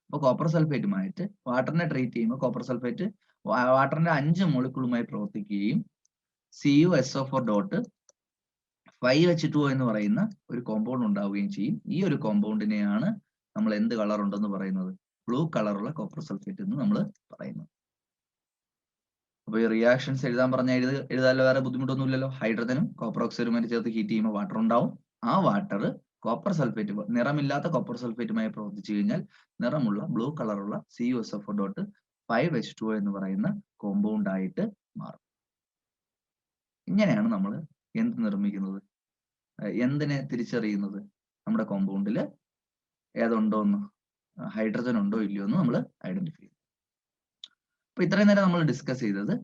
അപ്പോൾ കോപ്പർ സൾഫേറ്റുമായിട്ട് വാട്ടറിനെ ട്രീറ്റ് ചെയ്യുമ്പോൾ കോപ്പർ സൾഫേറ്റ് വാട്ടറിന്റെ 5 മോളിക്യൂളുമായി പ്രവർത്തിക്കുകയും CuSO4.5H2O എന്ന് പറയുന്ന ഒരു കോമ്പൗണ്ട് ഉണ്ടാവുകയും ചെയ്യും. ഈ ഒരു കോമ്പൗണ്ടിനെയാണ് നമ്മൾ എന്ത് കളർ ഉണ്ടെന്ന് പറയുന്നത്? ബ്ലൂ കളറുള്ള കോപ്പർ സൾഫേറ്റ് എന്ന് നമ്മൾ പറയുന്നത്. അപ്പൊ ഈ റിയാക്ഷൻസ് എഴുതാൻ പറഞ്ഞാൽ എഴുതാല്ലോ, വേറെ ബുദ്ധിമുട്ടൊന്നുമില്ലല്ലോ. ഹൈഡ്രജനും കോപ്പർ ഓക്സൈഡുമായിട്ട് ചേർത്ത് ഹീറ്റ് ചെയ്യുമ്പോൾ വാട്ടർ ഉണ്ടാവും. ആ വാട്ടർ കോപ്പർ സൾഫേറ്റ്, നിറമില്ലാത്ത കോപ്പർ സൾഫേറ്റുമായി പ്രവർത്തിച്ചു കഴിഞ്ഞാൽ നിറമുള്ള ബ്ലൂ കളറുള്ള CuSO4.5H2O എന്ന് പറയുന്ന കോമ്പൗണ്ട് ആയിട്ട് മാറും. ഇങ്ങനെയാണ് നമ്മൾ എന്ത് നിർമ്മിക്കുന്നത്? എന്തിനെ തിരിച്ചറിയുന്നത്? നമ്മുടെ കോമ്പൗണ്ടിൽ ഏതുണ്ടോന്ന്, ഹൈഡ്രജൻ ഉണ്ടോ ഇല്ലയോ എന്ന് നമ്മൾ ഐഡന്റിഫൈ ചെയ്യും. അപ്പൊ ഇത്രയും നേരം നമ്മൾ ഡിസ്കസ് ചെയ്തത്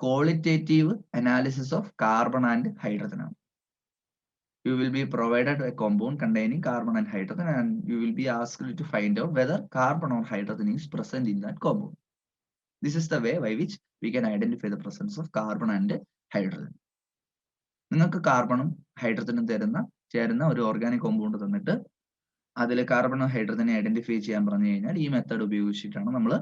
qualitative analysis of carbon and hydrogen ആണ്. You will be provided a compound containing carbon and hydrogen, and you will be asked to find out whether carbon or hydrogen is present in that compound. This is the way by which we can identify the presence of carbon and hydrogen. നിങ്ങൾക്ക് കാർബണും ഹൈഡ്രജനും ചേരുന്ന ഒരു organic compound തന്നിട്ട് അതിൽ കാർബണും ഹൈഡ്രജനെ identify ചെയ്യാൻ പറഞ്ഞു കഴിഞ്ഞാൽ ഈ മെത്തേഡ് ഉപയോഗിച്ചിട്ടാണ് നമ്മൾ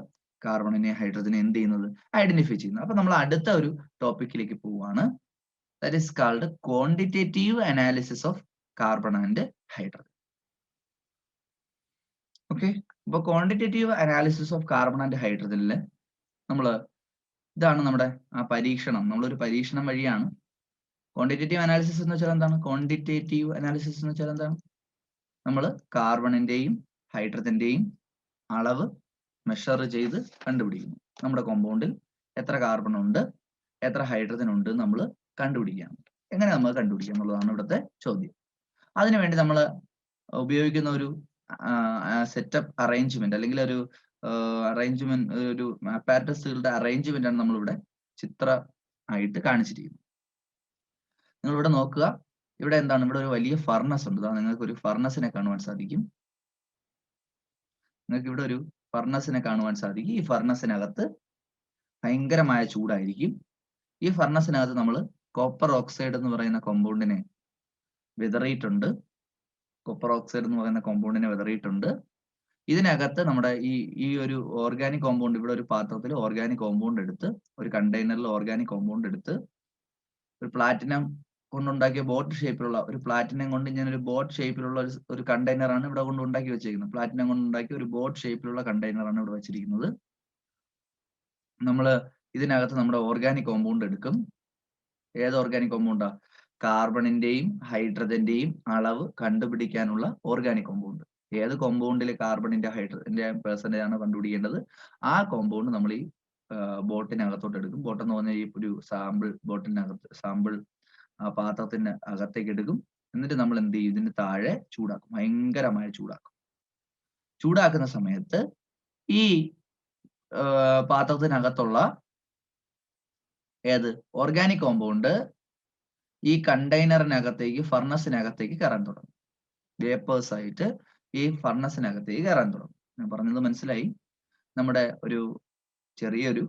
കാർബണിനെ ഹൈഡ്രജനെ എന്ത് ചെയ്യുന്നത്? ഐഡന്റിഫൈ ചെയ്യുന്നത്. അപ്പൊ നമ്മൾ അടുത്ത ഒരു ടോപ്പിക്കിലേക്ക് പോവുകയാണ്. That is called quantitative analysis of carbon and hydrogen. Okay, അപ്പോൾ quantitative analysis of carbon and ഹൈഡ്രജനിൽ ഇതാണ് നമ്മുടെ ആ പരീക്ഷണം. നമ്മളൊരു പരീക്ഷണം വഴിയാണ്. ക്വാണ്ടിറ്റേറ്റീവ് അനാലിസിസ് എന്ന് വെച്ചാൽ എന്താണ്? ക്വാണ്ടിറ്റേറ്റീവ് അനാലിസിസ് എന്ന് വെച്ചാൽ എന്താണ്? നമ്മൾ കാർബണിന്റെയും ഹൈഡ്രജന്റെയും അളവ് മെഷർ ചെയ്ത് കണ്ടുപിടിക്കുന്നു. നമ്മുടെ കോമ്പൗണ്ടിൽ എത്ര കാർബൺ ഉണ്ട്, എത്ര ഹൈഡ്രജൻ ഉണ്ട് നമ്മൾ കണ്ടുപിടിക്കുകയാണ്. എങ്ങനെ നമുക്ക് കണ്ടുപിടിക്കാം എന്നുള്ളതാണ് ഇവിടുത്തെ ചോദ്യം. അതിനുവേണ്ടി നമ്മൾ ഉപയോഗിക്കുന്ന ഒരു സെറ്റപ്പ് അറേഞ്ച്മെന്റ് അല്ലെങ്കിൽ ഒരു അറേഞ്ച്മെന്റ്, ഒരു അപ്പാരറ്റസുകളുടെ അറേഞ്ച്മെന്റ് ആണ് നമ്മളിവിടെ ചിത്ര ആയിട്ട് കാണിച്ചിരിക്കുന്നത്. നിങ്ങൾ ഇവിടെ നോക്കുക, ഇവിടെ എന്താണ്, ഇവിടെ ഒരു വലിയ ഫർണസ് ഉണ്ട്. നിങ്ങൾക്ക് ഒരു ഫർണസിനെ കാണുവാൻ സാധിക്കും. നിങ്ങൾക്ക് ഇവിടെ ഒരു ഫർണസിനെ കാണുവാൻ സാധിക്കും. ഈ ഫർണസിനകത്ത് ഭയങ്കരമായ ചൂടായിരിക്കും. ഈ ഫർണസിനകത്ത് നമ്മൾ കോപ്പർ ഓക്സൈഡ് എന്ന് പറയുന്ന കോമ്പൗണ്ടിനെ വിതറിയിട്ടുണ്ട്. കോപ്പർ ഓക്സൈഡ് എന്ന് പറയുന്ന കോമ്പൗണ്ടിനെ വിതറിയിട്ടുണ്ട്. ഇതിനകത്ത് നമ്മുടെ ഈ ഒരു ഓർഗാനിക് കോമ്പൗണ്ട്, ഇവിടെ ഒരു പാത്രത്തിൽ ഓർഗാനിക് കോമ്പൗണ്ട് എടുത്ത്, ഒരു കണ്ടെയ്നറിൽ ഓർഗാനിക് കോമ്പൗണ്ട് എടുത്ത്, ഒരു പ്ലാറ്റിനം കൊണ്ടുണ്ടാക്കിയ ബോട്ട് ഷേപ്പിലുള്ള, ഒരു പ്ലാറ്റിനം കൊണ്ട് ഇങ്ങനെ ഒരു ബോട്ട് ഷേപ്പിലുള്ള ഒരു കണ്ടെയ്നർ ആണ് ഇവിടെ കൊണ്ട് ഉണ്ടാക്കി വെച്ചിരിക്കുന്നത്. പ്ലാറ്റിനം കൊണ്ടുണ്ടാക്കിയ ഒരു ബോട്ട് ഷേപ്പിലുള്ള കണ്ടെയ്നർ ആണ് ഇവിടെ വെച്ചിരിക്കുന്നത്. നമ്മൾ ഇതിനകത്ത് നമ്മുടെ ഓർഗാനിക് കോമ്പൗണ്ട് എടുക്കും. ഏത് ഓർഗാനിക് കോമ്പൗണ്ടാ? കാർബണിന്റെയും ഹൈഡ്രജന്റെയും അളവ് കണ്ടുപിടിക്കാനുള്ള ഓർഗാനിക് കോമ്പൗണ്ട്. ഏത് കോമ്പൗണ്ടിലെ കാർബണിന്റെ ഹൈഡ്രജന്റെ പെർസെന്റേജ് ആണ് കണ്ടുപിടിക്കേണ്ടത്, ആ കോമ്പൗണ്ട് നമ്മൾ ഈ ബോട്ടിനകത്തോട്ട് എടുക്കും. ബോട്ട് എന്ന് പറഞ്ഞാൽ ഈ ഒരു സാമ്പിൾ പാത്രത്തിന്റെ അകത്തേക്ക് എടുക്കും. എന്നിട്ട് നമ്മൾ എന്ത് ചെയ്യും? ഇതിന് താഴെ ചൂടാക്കും, ഭയങ്കരമായ ചൂടാക്കും. ചൂടാക്കുന്ന സമയത്ത് ഈ പാത്രത്തിനകത്തുള്ള ഏത് ഓർഗാനിക് കോമ്പൗണ്ട് ഈ കണ്ടെയ്നറിനകത്തേക്ക്, ഫർണസിനകത്തേക്ക് കയറാൻ തുടങ്ങും. വേപ്പേഴ്സ് ആയിട്ട് ഈ ഫർണസിനകത്തേക്ക് കയറാൻ തുടങ്ങും. ഞാൻ പറഞ്ഞത് മനസ്സിലായി? നമ്മുടെ ഒരു ചെറിയൊരു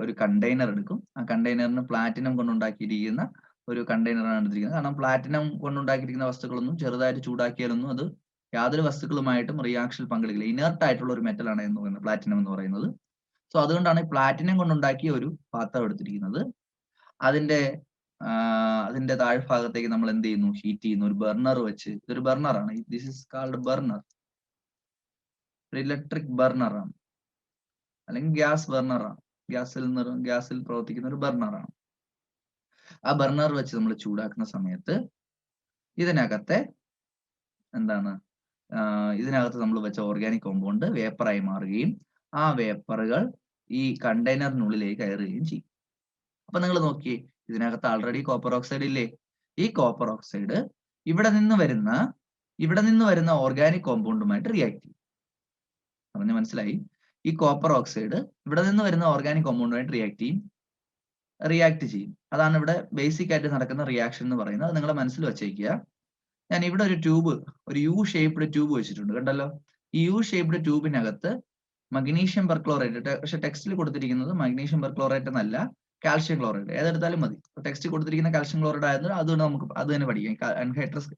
ഒരു കണ്ടെയ്നർ എടുക്കും. ആ കണ്ടെയ്നറിന് പ്ലാറ്റിനം കൊണ്ടുണ്ടാക്കിയിരിക്കുന്ന ഒരു കണ്ടെയ്നറാണ് എടുത്തിരിക്കുന്നത്. കാരണം പ്ലാറ്റിനം കൊണ്ടുണ്ടാക്കിയിരിക്കുന്ന വസ്തുക്കളൊന്നും ചെറുതായിട്ട് ചൂടാക്കിയാലൊന്നും അത് യാതൊരു വസ്തുക്കളുമായിട്ടും റിയാക്ഷനിൽ പങ്കെടുക്കില്ല. ഇനർട്ട് ആയിട്ടുള്ള ഒരു മെറ്റലാണ് എന്ന് പറയുന്നത് പ്ലാറ്റിനം എന്ന് പറയുന്നത്. സോ അതുകൊണ്ടാണ് പ്ലാറ്റിനം കൊണ്ടുണ്ടാക്കിയ ഒരു പാത്രം എടുത്തിരിക്കുന്നത്. അതിന്റെ താഴ്ഭാഗത്തേക്ക് നമ്മൾ എന്ത് ചെയ്യുന്നു? ഹീറ്റ് ചെയ്യുന്നു. ഒരു ബർണർ വെച്ച്, ഇതൊരു ബർണറാണ്. This is called burner. ഒരു ഇലക്ട്രിക് ബർണറാണ്, അല്ലെങ്കിൽ ഗ്യാസ് ബർണറാണ്. ഗ്യാസിൽ പ്രവർത്തിക്കുന്ന ഒരു ബർണറാണ്. ആ ബർണർ വെച്ച് നമ്മൾ ചൂടാക്കുന്ന സമയത്ത് ഇതിനകത്തെ എന്താണ്, ഇതിനകത്ത് നമ്മൾ വെച്ച ഓർഗാനിക് കോമ്പൗണ്ട് വേപ്പറായി മാറുകയും ആ വേപ്പറുകൾ ഈ കണ്ടെയ്നറിനുള്ളിലേക്ക് കയറുകയും ചെയ്യും. അപ്പൊ നിങ്ങൾ നോക്കിയേ, ഇതിനകത്ത് ആൾറെഡി കോപ്പർ ഓക്സൈഡ് ഇല്ലേ? ഈ കോപ്പർ ഓക്സൈഡ് ഇവിടെ നിന്ന് വരുന്ന ഓർഗാനിക് കോമ്പൗണ്ടുമായിട്ട് റിയാക്ട് ചെയ്യും. പറഞ്ഞ് മനസ്സിലായി? ഈ കോപ്പർ ഓക്സൈഡ് ഇവിടെ നിന്ന് വരുന്ന ഓർഗാനിക് കോമ്പൗണ്ടുമായിട്ട് റിയാക്ട് ചെയ്യും. അതാണ് ഇവിടെ ബേസിക് ആയിട്ട് നടക്കുന്ന റിയാക്ഷൻ എന്ന് പറയുന്നത്. അത് നിങ്ങളുടെ മനസ്സിൽ വെച്ചേക്കുക. ഞാൻ ഇവിടെ ഒരു യു ഷേപ്ഡ് ട്യൂബ് വെച്ചിട്ടുണ്ട്, കണ്ടല്ലോ. ഈ യു ഷേപ്ഡ് ട്യൂബിനകത്ത് മഗ്നീഷ്യം പെർക്ലോറേറ്റ്, പക്ഷെ ടെക്സ്റ്റിൽ കൊടുത്തിരിക്കുന്നത് മഗ്നീഷ്യം പെർക്ലോറേറ്റ് എന്നല്ല, കാൽഷ്യം ക്ലോറൈഡ്. ഏതെടുത്താലും മതി. ടെക്സ്റ്റ് കൊടുത്തിരിക്കുന്ന കാൽഷ്യം ക്ലോറൈഡ് ആയതുകൊണ്ട് അതുകൊണ്ട് നമുക്ക് അത് തന്നെ പഠിക്കാം. അൺഹൈഡ്രസ്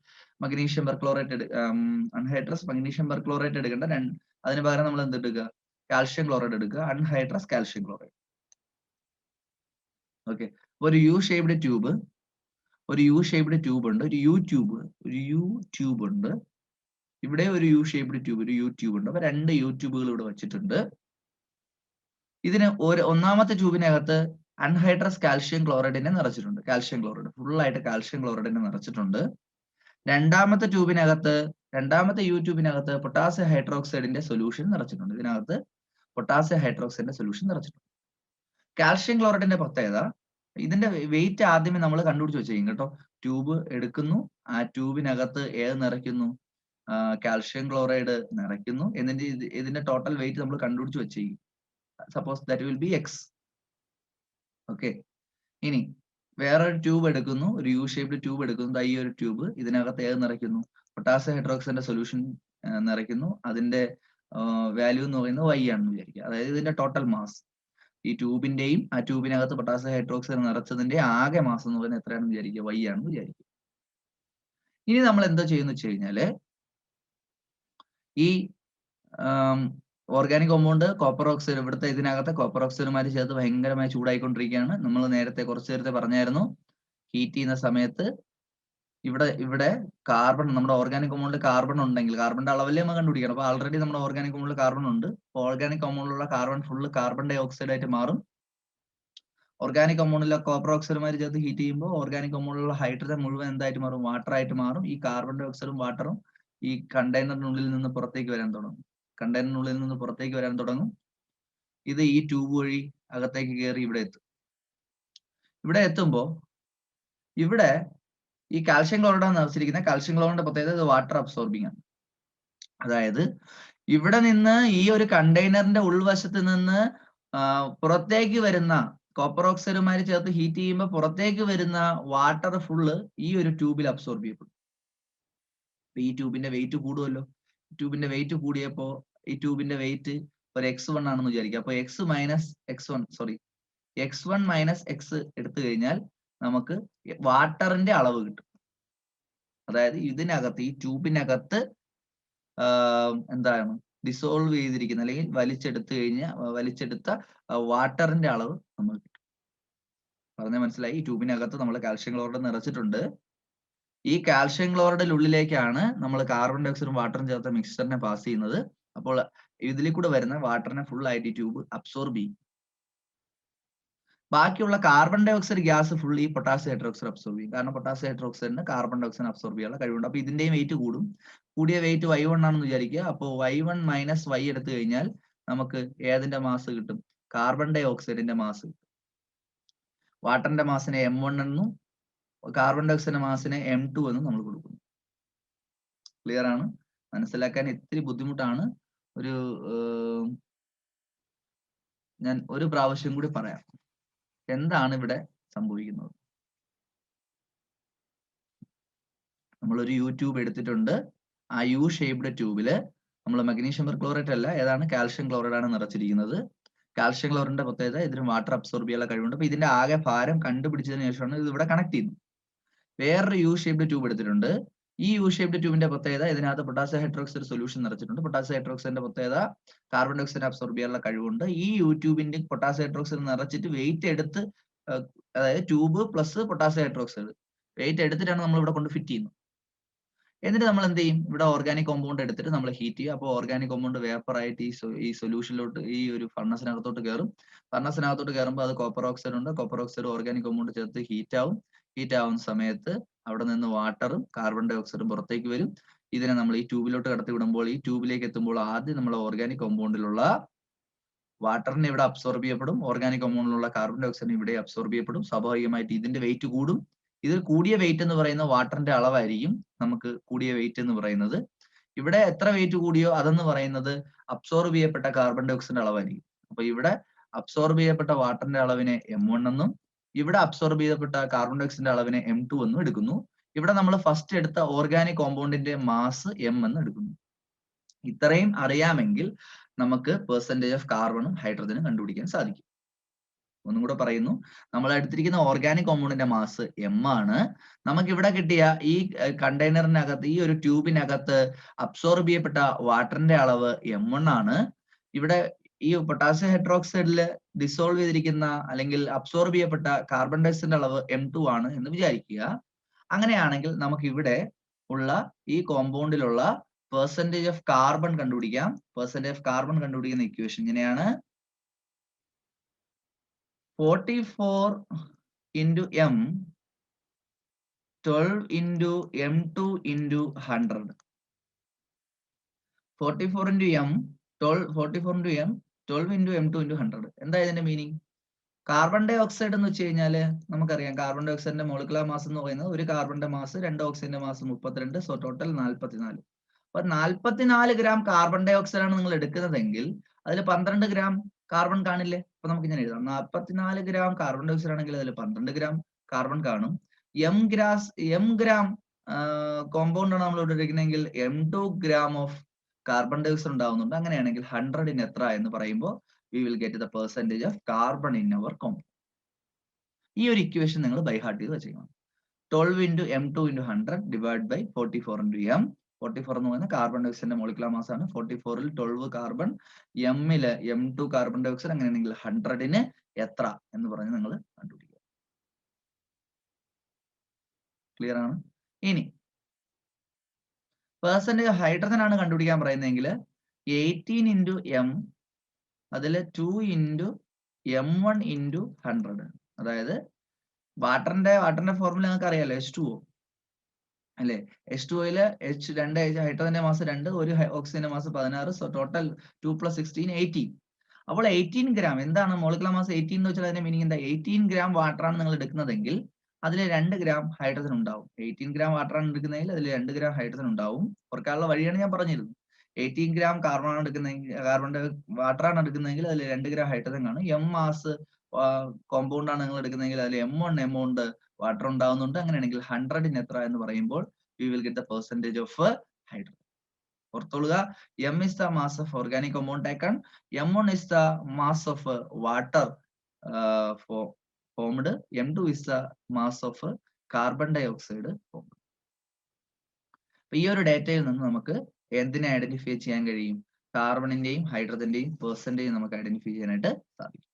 മഗ്നീഷ്യം പെർക്ലോറേറ്റ് എടുക്കേണ്ട, അതിന് പകരം നമ്മൾ എന്ത് എടുക്കുക? കാൽഷ്യം ക്ലോറൈഡ് എടുക്കുക. Anhydrous calcium chloride. ഓക്കെ. ഒരു യു ഷേപ്ഡ് ട്യൂബ് ഉണ്ട്, ഒരു യു ട്യൂബ് ഉണ്ട്. ഇവിടെ ഒരു യു ട്യൂബ് ഉണ്ട്. അപ്പൊ 2 യു ട്യൂബുകൾ ഇവിടെ വെച്ചിട്ടുണ്ട്. ഇതിന് ഒന്നാമത്തെ ട്യൂബിനകത്ത് അൺഹൈഡ്രസ് കാൽഷ്യം ക്ലോറൈഡിനെ നിറച്ചിട്ടുണ്ട്. ഫുൾ ആയിട്ട് കാൽഷ്യം ക്ലോറൈഡിനെ നിറച്ചിട്ടുണ്ട്. രണ്ടാമത്തെ യു ട്യൂബിനകത്ത് പൊട്ടാസ്യം ഹൈഡ്രോക്സൈഡിന്റെ സൊല്യൂഷൻ നിറച്ചിട്ടുണ്ട്. ഇതിനകത്ത് പൊട്ടാസ്യം ഹൈഡ്രോക്സൈഡിന്റെ സൊല്യൂഷൻ നിറച്ചിട്ടുണ്ട്. കാൽഷ്യം ക്ലോറൈഡിന്റെ പ്രത്യേകത, ഇതിന്റെ വെയിറ്റ് ആദ്യമേ നമ്മൾ കണ്ടുപിടിച്ച് വെച്ചേക്കും കേട്ടോ. ട്യൂബ് എടുക്കുന്നു, ആ ട്യൂബിനകത്ത് ഏത് നിറയ്ക്കുന്നു? Calcium chloride നിറയ്ക്കുന്നു. എന്നിട്ട് ഇതിന്റെ ടോട്ടൽ വെയിറ്റ് നമ്മൾ കണ്ടുപിടിച്ച് വെച്ചേക്കും. Suppose that will be X. Okay. ഇനി വേറൊരു ട്യൂബ് എടുക്കുന്നു, ഒരു യു ഷേപ്ഡ് ട്യൂബ് എടുക്കുന്നു. ഈ ഒരു ട്യൂബ്, ഇതിനകത്ത് ഏത് നിറയ്ക്കുന്നു? Potassium ഹൈഡ്രോക്സൈഡിന്റെ solution നിറയ്ക്കുന്നു. അതിന്റെ വാല്യൂ എന്ന് പറയുന്നത് y ആണെന്ന് വിചാരിക്കുക. അതായത് ഇതിന്റെ ടോട്ടൽ മാസ്, ഈ ട്യൂബിന്റെയും ആ ട്യൂബിനകത്ത് പൊട്ടാസ്യം ഹൈഡ്രോക്സൈഡ് നിറച്ചതിന്റെ ആകെ മാസം എന്ന് പറയുന്നത് എത്രയാണെന്ന് വിചാരിക്കുക? y ആണെന്ന് വിചാരിക്കുക. ഇനി നമ്മൾ എന്താ ചെയ്യുന്ന വെച്ച് കഴിഞ്ഞാല്, ഈ ഓർഗാനിക് കോമ്പൗണ്ട് കോപ്പർ ഓക്സൈഡ്, ഇവിടുത്തെ ഇതിനകത്തെ കോപ്പർ ഓക്സൈഡുമായിട്ട് ചേർത്ത് ഭയങ്കരമായി കുറച്ച് നേരത്തെ പറഞ്ഞായിരുന്നു, ഹീറ്റ് ചെയ്യുന്ന സമയത്ത് ഇവിടെ കാർബൺ, നമ്മുടെ ഓർഗാനിക് കോമ്പൗണ്ടിൽ കാർബൺ ഉണ്ടെങ്കിൽ, കാർബണിന്റെ അളവല്ലേ നമ്മൾ കണ്ടുപിടിക്കണം. അപ്പൊ ആൾറെഡി നമ്മുടെ ഓർഗാനിക് കോമ്പൗണ്ടിൽ കാർബൺ ഉണ്ട്. ഓർഗാനിക് കോമ്പൗണ്ടിലുള്ള carbon full carbon dioxide ആയിട്ട് മാറും. ഓർഗാനിക് കോമ്പൗണ്ടിലെ കോപ്പർ ഓക്സൈഡുമായിട്ട് ചേർത്ത് ഹീറ്റ് ചെയ്യുമ്പോൾ ഓർഗാനിക് കോമ്പൗണ്ടിലുള്ള ഹൈഡ്രജൻ മുഴുവൻ എന്തായിട്ട് മാറും? വാട്ടർ ആയിട്ട് മാറും. ഈ കാർബൺ ഡൈ ഓക്സൈഡും വാട്ടറും ഈ കണ്ടെയ്നറിനുള്ളിൽ നിന്ന് പുറത്തേക്ക് വരാൻ തുടങ്ങും. ഇത് ഈ ട്യൂബ് വഴി അകത്തേക്ക് കയറി ഇവിടെ എത്തും. ഇവിടെ എത്തുമ്പോൾ ഇവിടെ ഈ കാൽഷ്യം ക്ലോറൈഡാണ് നിറച്ചിരിക്കുന്നത്. കാൽഷ്യം ക്ലോറൈഡിന്റെ പ്രത്യേകത ഇത് വാട്ടർ അബ്സോർബിംഗ് ആണ്. അതായത് ഇവിടെ നിന്ന് ഈ ഒരു കണ്ടെയ്നറിന്റെ ഉൾവശത്ത് നിന്ന് പുറത്തേക്ക് വരുന്ന കോപ്പർ ഓക്സൈഡുമായി ചേർത്ത് ഹീറ്റ് ചെയ്യുമ്പോൾ പുറത്തേക്ക് വരുന്ന വാട്ടർ ഫുള്ള് ഈ ഒരു ട്യൂബിൽ അബ്സോർബ് ചെയ്യപ്പെടും. ഈ ട്യൂബിന്റെ വെയിറ്റ് കൂടുമല്ലോ. ട്യൂബിന്റെ വെയിറ്റ് കൂടിയപ്പോ ഈ ട്യൂബിന്റെ വെയിറ്റ് ഒരു x1 ആണെന്ന് വിചാരിക്കുക. അപ്പൊ x1 മൈനസ് x എടുത്തു കഴിഞ്ഞാൽ നമുക്ക് വാട്ടറിന്റെ അളവ് കിട്ടും. അതായത് ഇതിനകത്ത് ഈ ട്യൂബിനകത്ത് എന്താണ് ഡിസോൾവ് ചെയ്തിരിക്കുന്ന അല്ലെങ്കിൽ വലിച്ചെടുത്ത വാട്ടറിന്റെ അളവ് നമുക്ക് കിട്ടും. പറഞ്ഞ മനസ്സിലായി? ഈ ട്യൂബിനകത്ത് നമ്മൾ കാൽഷ്യം ക്ലോറൈഡ് നിറച്ചിട്ടുണ്ട്. ഈ കാൽഷ്യം ക്ലോറൈഡിന്റെ ഉള്ളിലേക്കാണ് നമ്മൾ കാർബൺ ഡൈ ഓക്സൈഡും വാട്ടറും ചേർത്ത മിക്സ്ചറിനെ പാസ് ചെയ്യുന്നത്. അപ്പോൾ ഇതിൽ കൂടെ വരുന്ന വാട്ടറിനെ ഫുൾ ആയിട്ട് ഈ ട്യൂബ് അബ്സോർബ് ചെയ്യും. ബാക്കിയുള്ള carbon dioxide gas full ഈ പൊട്ടാസ്യം ഹൈഡ്രോക്സൈഡ് അബ്സോർബ് ചെയ്യും. കാരണം പൊട്ടാസ്യം ഹൈഡ്രോക്സൈഡിന് കാർബൺ ഡൈ ഓക്സൈഡ് അബ്സോർബ് ചെയ്യാനുള്ള കഴിവുണ്ട്. അപ്പൊ ഇതിന്റെയും വെയിറ്റ് കൂടും. കൂടിയ വെയിറ്റ് y1 ആണെന്ന് വിചാരിക്കുക. അപ്പോൾ y1 മൈനസ് y എടുത്തു കഴിഞ്ഞാൽ നമുക്ക് ഏതിന്റെ മാസ് കിട്ടും? കാർബൺ ഡൈ ഓക്സൈഡിന്റെ മാസ് കിട്ടും. വാട്ടറിന്റെ മാസിനെ m1 എന്നും കാർബൺ ഡൈ ഓക്സൈഡിന്റെ മാസിനെ m2 എന്നും നമ്മൾ കൊടുക്കുന്നു. ക്ലിയർ ആണ്? മനസ്സിലാക്കാൻ ഇത്തിരി ബുദ്ധിമുട്ടാണ്. ഞാൻ ഒരു പ്രാവശ്യം കൂടി പറയാം എന്താണ് ഇവിടെ സംഭവിക്കുന്നത്. നമ്മളൊരു ട്യൂബ് എടുത്തിട്ടുണ്ട്. ആ യു ഷേപ്ഡ് ട്യൂബില് നമ്മൾ മഗ്നീഷ്യം പെർക്ലോറേറ്റ് അല്ല, ഏതാണ്? കാൽഷ്യം ക്ലോറൈഡ് ആണ് നിറച്ചിരിക്കുന്നത്. കാൽഷ്യം ക്ലോറൈഡിന്റെ പ്രത്യേകത ഇതിന് വാട്ടർ അബ്സോർബ് ചെയ്യാനുള്ള കഴിവുണ്ട്. അപ്പൊ ഇതിന്റെ ആകെ ഭാരം കണ്ടുപിടിച്ചതിന് ശേഷമാണ് ഇത് ഇവിടെ കണക്ട് ചെയ്യുന്നത്. വേറൊരു യു ഷേപ്ഡ് ട്യൂബ് എടുത്തിട്ടുണ്ട്. ഈ യു ഷേപ്ഡ് ട്യൂബിന്റെ പ്രത്യേകത ഇതിനകത്ത് പൊട്ടാസ്യം ഹൈഡ്രോക്സൈഡ് സൊല്യൂഷൻ നിറച്ചിട്ടുണ്ട്. പൊട്ടാസ്യം ഹൈഡ്രോക്സൈഡിന്റെ പ്രത്യേകത കാർബൺ ഡൈ ഓക്സൈഡ് അബ്സോർബ് ചെയ്യാനുള്ള കഴിവുണ്ട്. ഈ യു ട്യൂബിന്റെ പൊട്ടാസ്യം ഹൈഡ്രോക്സൈഡ് നിറച്ചിട്ട് വെയിറ്റ് എടുത്ത്, അതായത് tube plus potassium hydroxide weight എടുത്തിട്ടാണ് നമ്മൾ ഇവിടെ കൊണ്ട് ഫിറ്റ് ചെയ്യുന്നത്. എന്നിട്ട് നമ്മൾ എന്ത് ചെയ്യും? ഇവിടെ ഓർഗാനിക് കോമ്പൗണ്ട് എടുത്തിട്ട് നമ്മൾ ഹീറ്റ് ചെയ്യും. അപ്പോൾ ഓർഗാനിക് കോമ്പൗണ്ട് വേപ്പർ ആയിട്ട് ഈ സൊല്യൂഷനിലോട്ട് ഈ ഒരു ഫർണസിനകത്തോട്ട് കയറും. ഫർണസിനകത്തോട്ട് കയറുമ്പോൾ അത് കോപ്പർ ഓക്സൈഡ് ഉണ്ട്. കോപ്പർ ഓക്സൈഡ് ഓർഗാനിക് കോമ്പൗണ്ട് ചേർത്ത് ഹീറ്റ് ആവും. ഹീറ്റ് ആവുന്ന സമയത്ത് അവിടെ നിന്ന് വാട്ടറും കാർബൺ ഡൈ ഓക്സൈഡും പുറത്തേക്ക് വരും. ഇതിനെ നമ്മൾ ഈ ട്യൂബിലോട്ട് കടത്തി വിടുമ്പോൾ ഈ ട്യൂബിലേക്ക് എത്തുമ്പോൾ ആദ്യം നമ്മൾ ഓർഗാനിക് കോമ്പൗണ്ടിലുള്ള വാട്ടറിനെ ഇവിടെ അബ്സോർബ് ചെയ്യപ്പെടും. ഓർഗാനിക് കോമ്പൗണ്ടിലുള്ള കാർബൺ ഡൈ ഓക്സൈഡിനെ ഇവിടെ അബ്സോർബ് ചെയ്യപ്പെടും. സ്വാഭാവികമായിട്ട് ഇതിന്റെ വെയിറ്റ് കൂടും. ഇത് കൂടിയ വെയിറ്റ് എന്ന് പറയുന്ന വാട്ടറിന്റെ അളവായിരിക്കും നമുക്ക് കൂടിയ വെയിറ്റ് എന്ന് പറയുന്നത്. ഇവിടെ എത്ര വെയിറ്റ് കൂടിയോ അതെന്ന് പറയുന്നത് അബ്സോർബ് ചെയ്യപ്പെട്ട കാർബൺ ഡൈ ഓക്സൈഡിന്റെ അളവായിരിക്കും. അപ്പൊ ഇവിടെ അബ്സോർബ് ചെയ്യപ്പെട്ട വാട്ടറിന്റെ അളവിനെ m1 എന്നും ഇവിടെ അബ്സോർബ് ചെയ്യപ്പെട്ട കാർബൺ ഡൈ ഓക്സൈഡിന്റെ അളവിനെ m2 എന്നും എടുക്കുന്നു. ഇവിടെ നമ്മൾ ഫസ്റ്റ് എടുത്ത ഓർഗാനിക് കോമ്പൗണ്ടിന്റെ മാസ് m എന്ന് എടുക്കുന്നു. ഇത്രയും അറിയാമെങ്കിൽ നമുക്ക് പെർസെന്റേജ് ഓഫ് കാർബണും ഹൈഡ്രജനും കണ്ടുപിടിക്കാൻ സാധിക്കും. ഒന്നും കൂടെ പറയുന്നു, നമ്മൾ എടുത്തിരിക്കുന്ന ഓർഗാനിക് കോമ്പൗണ്ടിന്റെ മാസ് m ആണ്. നമുക്ക് ഇവിടെ കിട്ടിയ ഈ കണ്ടെയ്നറിനകത്ത് ഈ ഒരു ട്യൂബിനകത്ത് അബ്സോർബ് ചെയ്യപ്പെട്ട വാട്ടറിന്റെ അളവ് m1 ആണ്. ഇവിടെ ഈ പൊട്ടാസ്യം ഹൈഡ്രോക്സൈഡിൽ ഡിസോൾവ് ചെയ്തിരിക്കുന്ന അല്ലെങ്കിൽ അബ്സോർബ് ചെയ്യപ്പെട്ട കാർബൺ ഡൈ ഓക്സൈഡിന്റെ അളവ് m2 ആണ് എന്ന് വിചാരിക്കുക. അങ്ങനെയാണെങ്കിൽ നമുക്ക് ഇവിടെ ഉള്ള ഈ കോമ്പൗണ്ടിലുള്ള പെർസെന്റേജ് ഓഫ് കാർബൺ കണ്ടുപിടിക്കാം. പെർസെന്റേജ് ഓഫ് കാർബൺ കണ്ടുപിടിക്കുന്ന ഇക്വേഷൻ ഇങ്ങനെയാണ്: 44 into m 12 into m2 into 100. 44 into m 12 into m2 into 100. എന്താ ഇതിന്റെ മീനിങ്? കാർബൺ ഡൈ ഓക്സൈഡ് എന്ന് വെച്ച് കഴിഞ്ഞാല് നമുക്കറിയാം കാർബൺ ഡൈ ഓക്സൈഡിന്റെ മോളിക്കുലർ മാസ് എന്ന് പറയുന്നത് ഒരു കാർബണിന്റെ മാസ് 2 ഓക്സിജന്റെ മാസ് 32, സോ ടോട്ടൽ 44. അപ്പൊ 44 ഗ്രാം കാർബൺ ഡൈ ഓക്സൈഡ് ആണ് നിങ്ങൾ എടുക്കുന്നതെങ്കിൽ അതിൽ 12 ഗ്രാം കാർബൺ കാണില്ലേ? അപ്പൊ നമുക്ക് ഇങ്ങനെ എഴുതാം: 44 ഗ്രാം കാർബൺ ഡൈ ഓക്സൈഡ് ആണെങ്കിൽ അതിൽ 12 ഗ്രാം കാർബൺ കാണും. m ഗ്രാം കോമ്പൗണ്ട് ആണ് നമ്മൾ ഇവിടെ എടുക്കുന്നതെങ്കിൽ m2 gram of carbon dioxide ഉണ്ടാവുന്നുണ്ട്. അങ്ങനെയാണെങ്കിൽ 100 എത്ര എന്ന് പറയുമ്പോൾ we will get the percentage of carbon in our compound. ഈ ഒരു ഇക്വേഷൻ നിങ്ങൾ ബൈ ഹാർട്ട് ചെയ്ത് വെച്ചേക്കണം. 12 into m2 into 100 divided by 44 into m. 44 എന്ന് പറയുന്നത് കാർബൺ ഡൈ ഓക്സൈഡിന്റെ മോളിക്കുലർ മാസ് ആണ്. 44ൽ 12 കാർബൺ, m-ല് m2 കാർബൺ ഡൈ ഓക്സൈഡ്. അങ്ങനെയാണെങ്കിൽ 100ന് എത്ര എന്ന് പറഞ്ഞ് നിങ്ങൾ കണ്ടുപിടിക്കുക. ക്ലിയർ ആണ്? ഇനി പെർസെന്റേജ് ഹൈഡ്രജൻ ആണ് കണ്ടുപിടിക്കാൻ പറയുന്നതെങ്കിൽ 18 into m അതിൽ 2 into m1 into 100. അതായത് വാട്ടറിന്റെ ഫോർമുല നിങ്ങൾക്ക് അറിയാലോ, H2O അല്ലെ? H2Oയില് H2 ഹൈഡ്രജന്റെ മാസ് 2, ഒരു ഓക്സിജന്റെ മാസ് 16, സോ ടോട്ടൽ 2 + 16 18. അപ്പോൾ 18 ഗ്രാം എന്താണ് മോളിക്കുലർ മാസ് 18 എന്ന് വെച്ചാൽ അതിന്റെ മീനിങ് എന്താ? 18 ഗ്രാം വാട്ടർ ആണ് നിങ്ങൾ എടുക്കുന്നതെങ്കിൽ അതിൽ 2 ഗ്രാം ഹൈഡ്രജൻ ഉണ്ടാവും. 18 ഗ്രാം വാട്ടറാണ് എടുക്കുന്നതെങ്കിൽ അതിൽ 2 ഗ്രാം ഹൈഡ്രജൻ ഉണ്ടാവും. ഓർക്കാനുള്ള വഴിയാണ് ഞാൻ പറഞ്ഞിരുന്നത്. 18 ഗ്രാം കാർബൺ ആണ് എടുക്കുന്നതെങ്കിൽ കാർബണിന്റെ വാട്ടറാണ് എടുക്കുന്നതെങ്കിൽ അതിൽ 2 ഗ്രാം ഹൈഡ്രജൻ കാണും. എം മാസ് കോമ്പൗണ്ട് ആണ് നിങ്ങൾ എടുക്കുന്നതെങ്കിൽ അതിൽ M1 എമൗണ്ട് വാട്ടർ ഉണ്ടാവുന്നുണ്ട്. അങ്ങനെയാണെങ്കിൽ 100ന് എത്ര എന്ന് പറയുമ്പോൾ we will get the percentage of hydrogen. ഓർത്തോളുക, M is the mass of organic compound taken, M1 is the mass of water formed, M2 is the mass of carbon dioxide formed. അപ്പൊ ഈ ഒരു ഡേറ്റയിൽ നിന്ന് നമുക്ക് എന്തിനെ ഐഡന്റിഫൈ ചെയ്യാൻ കഴിയും? കാർബണിന്റെയും ഹൈഡ്രജന്റെയും percentage നമുക്ക് identify ചെയ്യാനായിട്ട് സാധിക്കും.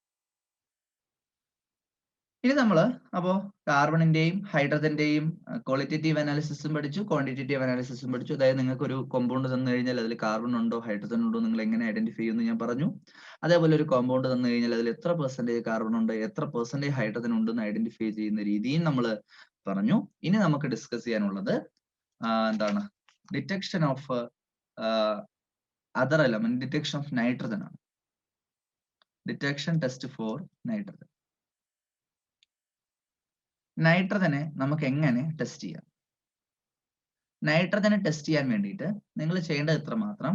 ഇനി നമ്മൾ അപ്പോ കാർബണിന്റെയും ഹൈഡ്രജന്റെയും ക്വാളിറ്റേറ്റീവ് അനാലിസിസും പഠിച്ചു, ക്വാണ്ടിറ്റേറ്റീവ് അനാലിസിസും പഠിച്ചു. അതായത് നിങ്ങൾക്ക് ഒരു കോമ്പൗണ്ട് തന്നു കഴിഞ്ഞാൽ അതിൽ കാർബൺ ഉണ്ടോ ഹൈഡ്രജൻ ഉണ്ടോ നിങ്ങൾ എങ്ങനെ ഐഡന്റിഫൈ ചെയ്യുമെന്ന് ഞാൻ പറഞ്ഞു. അതേപോലെ ഒരു കോമ്പൗണ്ട് തന്നു കഴിഞ്ഞാൽ അതിൽ എത്ര പെർസെന്റേജ് കാർബൺ ഉണ്ട്, എത്ര പെർസെന്റേജ് ഹൈഡ്രജൻ ഉണ്ടെന്ന് ഐഡന്റിഫൈ ചെയ്യുന്ന രീതിയും നമ്മൾ പറഞ്ഞു. ഇനി നമുക്ക് ഡിസ്കസ് ചെയ്യാനുള്ളത് എന്താണ്? Detection of other element, detection of nitrogen ആണ്. Detection test for nitrogen. നൈട്രജനെ നമുക്ക് എങ്ങനെ ടെസ്റ്റ് ചെയ്യാം? നൈട്രജനെ ടെസ്റ്റ് ചെയ്യാൻ വേണ്ടിയിട്ട് നിങ്ങൾ ചെയ്യേണ്ടത് ഇത്ര മാത്രം.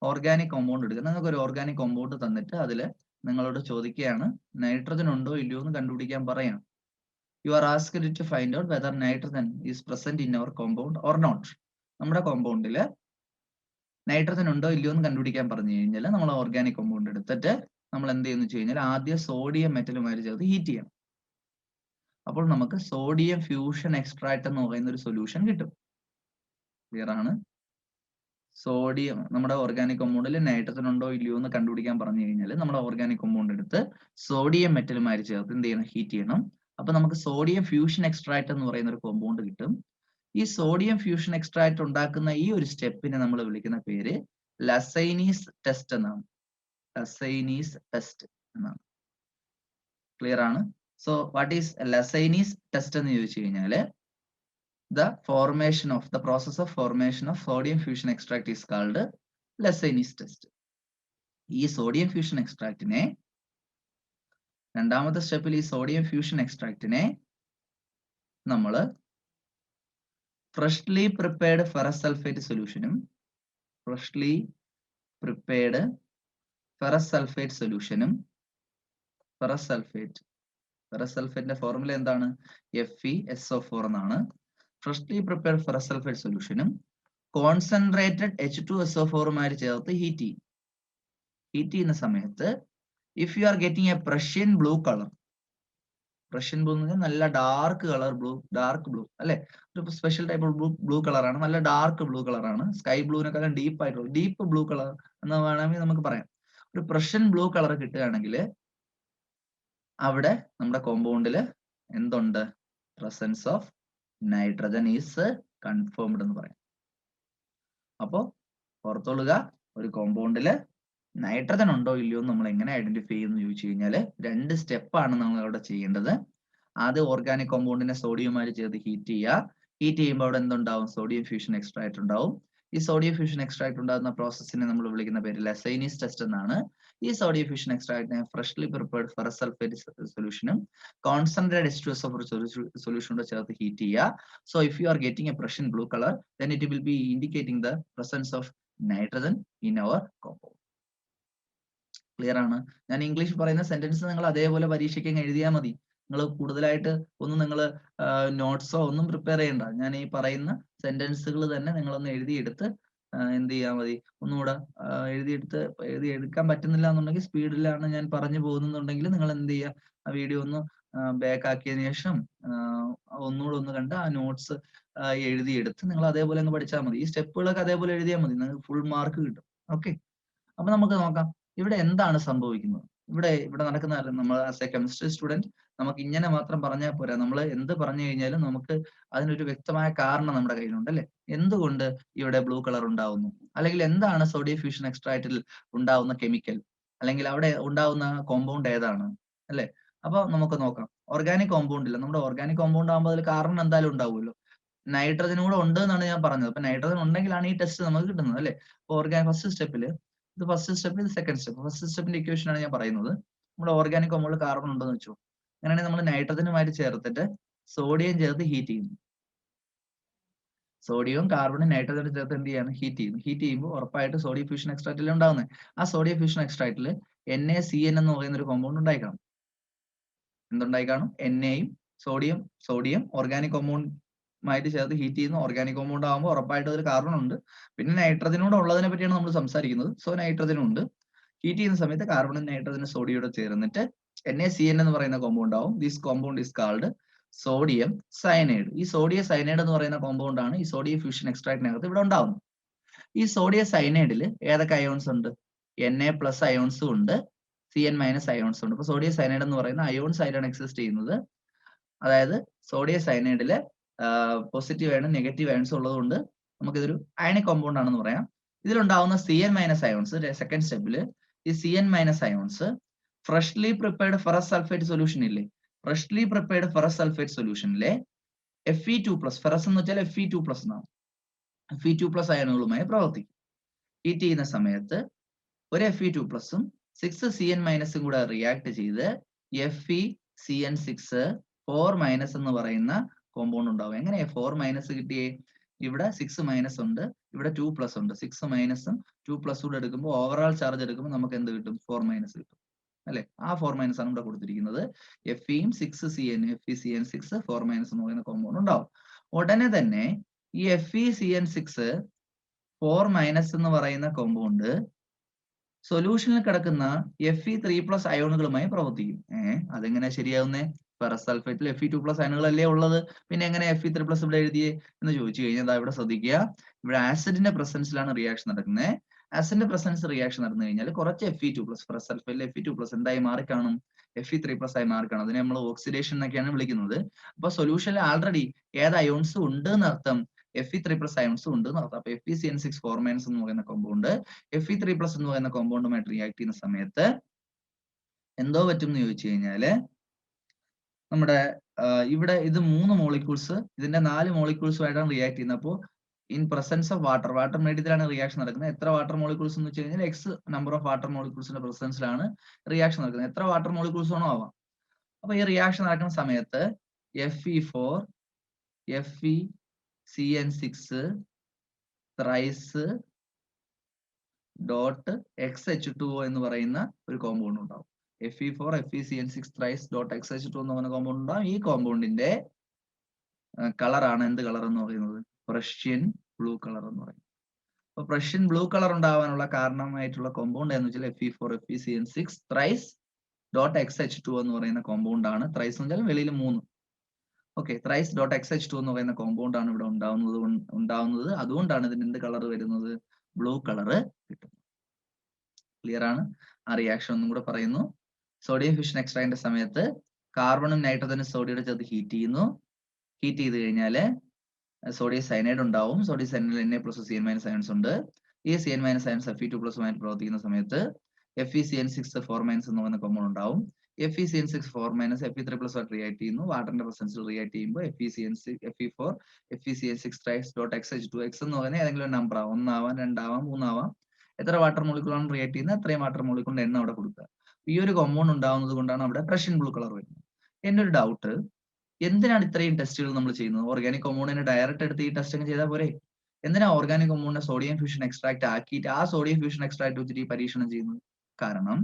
ഓർഗാനിക് കോമ്പൗണ്ട് എടുക്കുക. നിങ്ങൾക്ക് ഒരു ഓർഗാനിക് കോമ്പൗണ്ട് തന്നിട്ട് അതിൽ നിങ്ങളോട് ചോദിക്കുകയാണ് നൈട്രജൻ ഉണ്ടോ ഇല്ലയോ എന്ന് കണ്ടുപിടിക്കാൻ പറയാം. You are asked to find out whether nitrogen is present in our compound or not. നമ്മുടെ കോമ്പൗണ്ടിൽ നൈട്രജൻ ഉണ്ടോ ഇല്ലയോ എന്ന് കണ്ടുപിടിക്കാൻ പറഞ്ഞു കഴിഞ്ഞാൽ നമ്മൾ ഓർഗാനിക് കോമ്പൗണ്ട് എടുത്തിട്ട് നമ്മൾ എന്ത് ചെയ്യുന്നു വെച്ച് കഴിഞ്ഞാൽ ആദ്യം സോഡിയം മെറ്റലുമായി ചേർത്ത് ഹീറ്റ് ചെയ്യണം. അപ്പോൾ നമുക്ക് സോഡിയം ഫ്യൂഷൻ എക്സ്ട്രാക്ട് എന്ന് പറയുന്ന ഒരു സൊല്യൂഷൻ കിട്ടും. ക്ലിയർ ആണ്? സോഡിയം നമ്മുടെ ഓർഗാനിക് കോമ്പൗണ്ടിൽ നൈട്രജൻ ഉണ്ടോ ഇല്ലയോ എന്ന് കണ്ടുപിടിക്കാൻ പറഞ്ഞു കഴിഞ്ഞാൽ നമ്മുടെ ഓർഗാനിക് കോമ്പൗണ്ട് എടുത്ത് സോഡിയം മെറ്റലുമായി ചേർത്ത് എന്ത് ചെയ്യണം? ഹീറ്റ് ചെയ്യണം. അപ്പൊ നമുക്ക് സോഡിയം ഫ്യൂഷൻ എക്സ്ട്രാക്ട് എന്ന് പറയുന്ന ഒരു കോമ്പൗണ്ട് കിട്ടും. ഈ സോഡിയം ഫ്യൂഷൻ എക്സ്ട്രാക്ട് ഉണ്ടാക്കുന്ന ഈ ഒരു സ്റ്റെപ്പിനെ നമ്മൾ വിളിക്കുന്ന പേര് ലസൈനീസ് ടെസ്റ്റ് എന്നാണ്. ലസൈനീസ് ടെസ്റ്റ് എന്നാണ്. ക്ലിയർ ആണ്? സോ വാട്ട് ഈസ് ലസൈനീസ് ടെസ്റ്റ് എന്ന് ചോദിച്ചു കഴിഞ്ഞാല് the formation of the process of formation of sodium fusion extract is called Lasinis test. ഈ സോഡിയം ഫ്യൂഷൻ എക്സ്ട്രാക്റ്റിനെ രണ്ടാമത്തെ സ്റ്റെപ്പിൽ ഈ സോഡിയം ഫ്യൂഷൻ എക്സ്ട്രാക്റ്റിനെ നമ്മൾ ഫ്രഷ്ലി പ്രിപ്പയർഡ് ഫെറസ് സൾഫേറ്റ് സൊല്യൂഷനും ഫെറസ് സൾഫേറ്റിന്റെ ഫോർമുല എന്താണ്? FeSO4 എന്നാണ്. ഫ്രഷ്ലി പ്രിപ്പയർഡ് ഫെറസ് സൾഫേറ്റ് സൊല്യൂഷനും കോൺസെൻട്രേറ്റഡ് H2SO4 ചേർത്ത് ഹീറ്റ് ചെയ്യും. ഹീറ്റ് ചെയ്യുന്ന സമയത്ത് if you are getting a Prussian blue colour, Prussian blue എന്ന് പറഞ്ഞാൽ നല്ല ഡാർക്ക് ബ്ലൂ അല്ലെ, ഒരു സ്പെഷ്യൽ ടൈപ്പ് ഓഫ് ബ്ലൂ കളറാണ്, നല്ല ഡാർക്ക് ബ്ലൂ കളറാണ്, സ്കൈ ബ്ലൂവിനെക്കാളും ഡീപ്പ് ബ്ലൂ കളർ എന്ന് വേണമെങ്കിൽ നമുക്ക് പറയാം. ഒരു പ്രഷ്യൻ ബ്ലൂ കളർ കിട്ടുകയാണെങ്കിൽ അവിടെ നമ്മുടെ കോമ്പൗണ്ടിൽ എന്തുണ്ട്? Presence of nitrogen is confirmed എന്ന് പറയാം. അപ്പോ ഓർത്തോളുക, ഒരു കോമ്പൗണ്ടില് നൈട്രജൻ ഉണ്ടോ ഇല്ലയോ നമ്മൾ എങ്ങനെ ഐഡന്റിഫൈ ചെയ്യുമെന്ന് ചോദിച്ചു കഴിഞ്ഞാൽ 2 സ്റ്റെപ്പാണ് നമ്മൾ അവിടെ ചെയ്യേണ്ടത്. ആദ്യം ഓർഗാനിക് കോമ്പൗണ്ടിനെ സോഡിയവുമായി ചേർത്ത് ഹീറ്റ് ചെയ്യുക. ഹീറ്റ് ചെയ്യുമ്പോൾ അവിടെ എന്തുണ്ടാവും? സോഡിയം ഫ്യൂഷൻ എക്സ്ട്രാക്ട് ഉണ്ടാവും. ഈ സോഡിയം ഫ്യൂഷൻ എക്സ്ട്രാക്ട് ഉണ്ടാകുന്ന പ്രോസസ്സിനെ നമ്മൾ വിളിക്കുന്ന പേര് ലസൈനീസ് ടെസ്റ്റ് എന്നാണ്. ഈ സോഡിയം ഫ്യൂഷൻ എക്സ്ട്രാക്റ്റിനെ ഫ്രഷ്ലി പ്രിപ്പയർഡ് ഫെറസ് സൾഫേറ്റ് സൊല്യൂഷനും കോൺസെൻട്രേറ്റഡ് H2SO4 സൊല്യൂഷനോട് ചേർത്ത് ഹീറ്റ് ചെയ്യുക. So if you are getting a Prussian blue colour then it will be indicating the presence of nitrogen in our compound. Clear ആണ്? ഞാൻ English പറയുന്ന sentence നിങ്ങൾ അതേപോലെ പരീക്ഷയ്ക്ക് എഴുതിയാൽ മതി. നിങ്ങൾ കൂടുതലായിട്ട് ഒന്നും നിങ്ങൾ നോട്ട്സോ ഒന്നും പ്രിപ്പയർ ചെയ്യണ്ട. ഞാൻ ഈ പറയുന്ന സെന്റൻസുകൾ തന്നെ നിങ്ങളൊന്ന് എഴുതിയെടുത്ത് എന്ത് ചെയ്യാൽ മതി? ഒന്നുകൂടെ എഴുതിയെടുക്കാൻ പറ്റുന്നില്ല എന്നുണ്ടെങ്കിൽ സ്പീഡിലാണ് ഞാൻ പറഞ്ഞു പോകുന്നുണ്ടെങ്കിൽ നിങ്ങൾ എന്ത് ചെയ്യുക? ആ വീഡിയോ ഒന്ന് ബാക്ക് ആക്കിയതിനു ശേഷം ഒന്നുകൂടെ ഒന്ന് കണ്ട് ആ നോട്ട്സ് എഴുതിയെടുത്ത് നിങ്ങൾ അതേപോലെ അങ്ങ് പഠിച്ചാൽ മതി. ഈ സ്റ്റെപ്പുകളൊക്കെ അതേപോലെ എഴുതിയാൽ മതി, നിങ്ങൾക്ക് ഫുൾ മാർക്ക് കിട്ടും. ഓക്കെ, അപ്പൊ നമുക്ക് നോക്കാം ഇവിടെ എന്താണ് സംഭവിക്കുന്നത്. ഇവിടെ നടക്കുന്ന നമ്മൾ ആസ് എ കെമിസ്ട്രി സ്റ്റുഡന്റ് നമുക്ക് ഇങ്ങനെ മാത്രം പറഞ്ഞാൽ പോരാ. നമ്മൾ എന്ത് പറഞ്ഞു കഴിഞ്ഞാലും നമുക്ക് അതിനൊരു വ്യക്തമായ കാരണം നമ്മുടെ കയ്യിലുണ്ട് അല്ലെ. എന്തുകൊണ്ട് ഇവിടെ ബ്ലൂ കളർ ഉണ്ടാവുന്നു, അല്ലെങ്കിൽ എന്താണ് സോഡിയം ഫ്യൂഷൻ എക്സ്ട്രാക്റ്റിൽ ഉണ്ടാവുന്ന കെമിക്കൽ, അല്ലെങ്കിൽ അവിടെ ഉണ്ടാവുന്ന കോമ്പൗണ്ട് ഏതാണ് അല്ലെ. അപ്പൊ നമുക്ക് നോക്കാം. ഓർഗാനിക് കോമ്പൗണ്ട് ഇല്ല, നമ്മുടെ ഓർഗാനിക് കോമ്പൗണ്ട് ആകുമ്പോൾ അതിൽ കാർബൺ എന്തായാലും ഉണ്ടാവുമല്ലോ. നൈട്രജൻ കൂടെ ഉണ്ട് എന്നാണ് ഞാൻ പറഞ്ഞത്. അപ്പൊ നൈട്രജൻ ഉണ്ടെങ്കിലാണ് ഈ ടെസ്റ്റ് നമുക്ക് കിട്ടുന്നത് അല്ലെ. അപ്പൊ ഫസ്റ്റ് സ്റ്റെപ്പിൽ ഇത് സെക്കൻഡ് സ്റ്റെപ്പ്. ഫസ്റ്റ് സ്റ്റെപ്പിന്റെ ഇക്വേഷൻ ആണ് ഞാൻ പറയുന്നത്. നമ്മുടെ ഓർഗാനിക് കോമ്പൗണ്ടിൽ കാർബൺ ഉണ്ടെന്ന് വെച്ചു. അങ്ങനെയാണെങ്കിൽ നമ്മൾ നൈട്രജനുമായിട്ട് ചേർത്തിട്ട് സോഡിയം ചേർത്ത് ഹീറ്റ് ചെയ്യുന്നു. സോഡിയവും കാർബണും നൈട്രജനും ചേർത്ത് എന്ത് ചെയ്യാണ്? ഹീറ്റ് ചെയ്യുന്നു. ഹീറ്റ് ചെയ്യുമ്പോൾ ഉറപ്പായിട്ട് സോഡിയം ഫ്യൂഷൻ എക്സ്ട്രാക്റ്റിൽ ഉണ്ടാവുന്നത്. ആ സോഡിയം ഫ്യൂഷൻ എക്സ്ട്രാക്റ്റിൽ NaCN എന്ന് പറയുന്ന ഒരു കോമ്പൗണ്ട് ഉണ്ടായിക്കണം. എന്തുണ്ടായിക്കാണും? എണ്ണയും സോഡിയം ഓർഗാനിക് കോമ്പൗണ്ടുമായിട്ട് ചേർത്ത് ഹീറ്റ് ചെയ്യുന്നു. ഓർഗാനിക് കോമ്പൗണ്ട് ആകുമ്പോൾ ഉറപ്പായിട്ട് ഒരു കാർബൺ ഉണ്ട്. പിന്നെ നൈട്രജനോട് ഉള്ളതിനെ പറ്റിയാണ് നമ്മൾ സംസാരിക്കുന്നത്. സോ നൈട്രജനും ഉണ്ട്. ഹീറ്റ് ചെയ്യുന്ന സമയത്ത് കാർബണും നൈട്രജനും സോഡിയോടെ ചേർന്നിട്ട് NaCN എന്ന് പറയുന്ന കോമ്പൗണ്ട് ആവും. This compound is called sodium cyanide. ഈ സോഡിയം സയനൈഡ് എന്ന് പറയുന്ന കോമ്പൗണ്ട് ആണ് ഈ സോഡിയം ഫ്യൂഷൻ എക്സ്ട്രാക്റ്റിനകത്ത് ഇവിടെ ഉണ്ടാവുന്നത്. ഈ സോഡിയം സയനൈഡിൽ ഏതൊക്കെ അയോൺസ് ഉണ്ട്? Na+ അയോൺസും ഉണ്ട്, Cn- അയോൺസും ഉണ്ട്. അപ്പൊ സോഡിയം സയനൈഡ് എന്ന് പറയുന്ന അയോൺസ് ആയിട്ടാണ് എക്സിസ്റ്റ് ചെയ്യുന്നത്. അതായത് സോഡിയം സയനൈഡില് പോസിറ്റീവ് അയണും നെഗറ്റീവ് അയൺസും ഉള്ളതുകൊണ്ട് നമുക്കിതൊരു അയണിക് കോമ്പൗണ്ട് ആണെന്ന് പറയാം. ഇതിലുണ്ടാവുന്ന Cn- അയോൺസ് സെക്കൻഡ് സ്റ്റെപ്പില് ഈ Cn- ions freshly prepared ferrous sulphate solution ഇല്ലേ? ഫ്രഷ്ലി പ്രിപ്പയർഡ് ഫെറസ് സൾഫേറ്റ് സൊല്യൂഷനിലെ Fe2+, ഫെറസ് എന്ന് വെച്ചാൽ Fe2+ എന്നാണ്. Fe2+ അയണുകളുമായി പ്രവർത്തിക്കും. ഹീറ്റ് ചെയ്യുന്ന സമയത്ത് ഒരു Fe2+ഉം 6 Cn- കൂടെ റിയാക്ട് ചെയ്ത് FeCN6 4- എന്ന് പറയുന്ന കോമ്പൗണ്ട് ഉണ്ടാവും. എങ്ങനെയാ 4- കിട്ടിയേ? ഇവിടെ 6- ഉണ്ട്, ഇവിടെ 2+ ഉണ്ട്. 6- 2+ കൂടെ എടുക്കുമ്പോൾ ഓവറോൾ ചാർജ് എടുക്കുമ്പോൾ നമുക്ക് എന്ത് കിട്ടും? 4- കിട്ടും അല്ലെ? ആ 4- ആണ് ഇവിടെ കൊടുത്തിരിക്കുന്നത്. Feയും 6Cn, FeCN6 4- എന്ന് പറയുന്ന കോമ്പൗണ്ട് ഉണ്ടാവും. ഉടനെ തന്നെ ഈ FeCN6 4- എന്ന് പറയുന്ന കോമ്പൗണ്ട് സൊല്യൂഷനിൽ കിടക്കുന്ന Fe3+ അയോണുകളുമായി പ്രവർത്തിക്കും. അതെങ്ങനെയാ ശരിയാവുന്നേ? ഫെറസ് സൾഫേറ്റിൽ Fe2+ അയണുകളല്ലേ ഉള്ളത്, പിന്നെ എങ്ങനെ Fe3+ ഇവിടെ എഴുതിയേ എന്ന് ചോദിച്ചു കഴിഞ്ഞാൽ ഇവിടെ ശ്രദ്ധിക്കുക. ഇവിടെ ആസിഡിന്റെ പ്രസൻസിലാണ് റിയാക്ഷൻ നടക്കുന്നത്. ആസിഡിന്റെ പ്രസൻസ് റിയാക്ഷൻ നടന്നു കഴിഞ്ഞാൽ കുറച്ച് Fe2+, ഫെറസ് സൾഫേറ്റിൽ Fe2+ എന്തായി മാറിക്കാണും? Fe3+ ആയി മാറിക്കാണും. അതിനെ നമ്മൾ ഓക്സിഡേഷൻ എന്നൊക്കെയാണ് വിളിക്കുന്നത്. അപ്പൊ സൊല്യൂഷനിൽ ആൾറെഡി ഏത് അയോൺസ് ഉണ്ട് എന്നർത്ഥം? Fe3+ അയോൺസ് ഉണ്ട് എന്നർത്ഥം. അപ്പൊ FeCN6 4- എന്ന് പറയുന്ന കോമ്പൗണ്ട് Fe3+ എന്ന് പറയുന്ന കോമ്പൗണ്ടുമായിട്ട് റിയാക്ട് ചെയ്യുന്ന സമയത്ത് എന്തോ പറ്റും എന്ന് ചോദിച്ചു കഴിഞ്ഞാല് നമ്മുടെ ഇവിടെ ഇത് 3 മോളിക്യൂൾസ് ഇതിന്റെ 4 മോളിക്യൂൾസുമായിട്ടാണ് റിയാക്ട് ചെയ്യുന്നത്. അപ്പോൾ ഇൻ പ്രസൻസ് ഓഫ് വാട്ടർ മീഡിയത്തിലാണ് റിയാക്ഷൻ നടക്കുന്നത്. എത്ര വാട്ടർ മോളിക്യൂൾസ് എന്ന് വെച്ച് കഴിഞ്ഞാൽ X നമ്പർ ഓഫ് വാട്ടർ മോളിക്യൂൾസിന്റെ പ്രസൻസിലാണ് റിയാക്ഷൻ നടക്കുന്നത്. എത്ര വാട്ടർ മോളിക്യൂൾസ് ആണോ ആവാം. അപ്പൊ ഈ റിയാക്ഷൻ നടക്കുന്ന സമയത്ത് Fe4 FeCN6 thrice dot XH2O എന്ന് പറയുന്ന ഒരു കോമ്പൗണ്ട് ഉണ്ടാവും. Fe4 FeCN6 thrice dot XH2O എന്ന് പറയുന്ന കോമ്പൗണ്ട് ഉണ്ടാവും. ഈ കോമ്പൗണ്ടിന്റെ കളറാണ് എന്ത് കളർ എന്ന് പറയുന്നത്? പ്രഷ്യൻ ബ്ലൂ കളർ എന്ന് പറയും. അപ്പൊ പ്രഷ്യൻ ബ്ലൂ കളർ ഉണ്ടാവാനുള്ള കാരണമായിട്ടുള്ള കോമ്പൗണ്ട് എന്ന് വെച്ചാൽ Fe4 FeCN6 thrice dot XH2O എന്ന് പറയുന്ന കോമ്പൗണ്ട് ആണ്. ത്രൈസ് എന്ന് വെച്ചാൽ വെളിയിൽ 3. ഓക്കെ, ത്രൈസ് ഡോട്ട് XH2O എന്ന് പറയുന്ന കോമ്പൗണ്ട് ആണ് ഇവിടെ ഉണ്ടാവുന്നത്. അതുകൊണ്ടാണ് ഇതിന് എന്ത് കളർ വരുന്നത്? ബ്ലൂ കളർ കിട്ടുന്നത്. ക്ലിയർ ആണ്? ആ റിയാക്ഷൻ ഒന്നും കൂടെ പറയുന്നു. സോഡിയം ഫ്യൂഷൻ എക്സ്ട്രാക്റ്റിന്റെ സമയത്ത് കാർബണും നൈട്രജനും സോഡിയം ചേർത്ത് ഹീറ്റ് ചെയ്യുന്നു. ഹീറ്റ് ചെയ്ത് കഴിഞ്ഞാല് സോഡിയം സയനൈഡ് ഉണ്ടാവും. സോഡിയം സയനൈഡിൽ Na+ Cn- അയോൺസ് ഉണ്ട്. ഈ Cn- അയോൺസ് Fe2+മായിട്ട് പ്രവർത്തിക്കുന്ന സമയത്ത് FeCN6 4- എന്ന് പറയുന്ന കോമ്പൗണ്ട് ഉണ്ടാവും. FeCN6 4- Fe3+ ആയിട്ട് റിയാക്ട് ചെയ്യുന്നു. വാട്ടറിന്റെ പ്രസൻസിൽ റിയാക്ട് ചെയ്യുമ്പോൾ Fe4 FeCN6 thrice dot XH2O. X എന്ന് പറയുന്നത് ഏതെങ്കിലും ഒരു നമ്പർ ആവാം, 1 ആവാം, 2 ആവാം, 3 ആവാം. എത്ര വാട്ടർ മോളിക്യൂളാണ് റിയാക്ട് ചെയ്യുന്നത് അത്രയും വാട്ടർ മോളിക്യൂളിന്റെ എണ്ണം അവിടെ കൊടുക്കുക. ഈ ഒരു കോമ്പൗണ്ട് ഉണ്ടാവുന്നത് കൊണ്ടാണ് അവിടെ പ്രഷ്യൻ ബ്ലൂ കളർ വരുന്നത്. എന്റെ ഒരു ഡൗട്ട്, എന്തിനാണ് ഇത്രയും ടെസ്റ്റുകൾ നമ്മൾ ചെയ്യുന്നത്? ഓർഗാനിക് കോമ്പൗണ്ടിനെ ഡയറക്റ്റ് എടുത്ത് ഈ ടെസ്റ്റ് ചെയ്താൽ പോരെ? എന്തിനാ ഓർഗാനിക് കോമ്പൗണ്ടിനെ സോഡിയം ഫ്യൂഷൻ എക്സ്ട്രാക്ട് ആക്കിയിട്ട് ആ സോഡിയം ഫ്യൂഷൻ എക്സ്ട്രാക്ട് വെച്ചിട്ട് ഈ പരീക്ഷണം ചെയ്യുന്നത്? കാരണം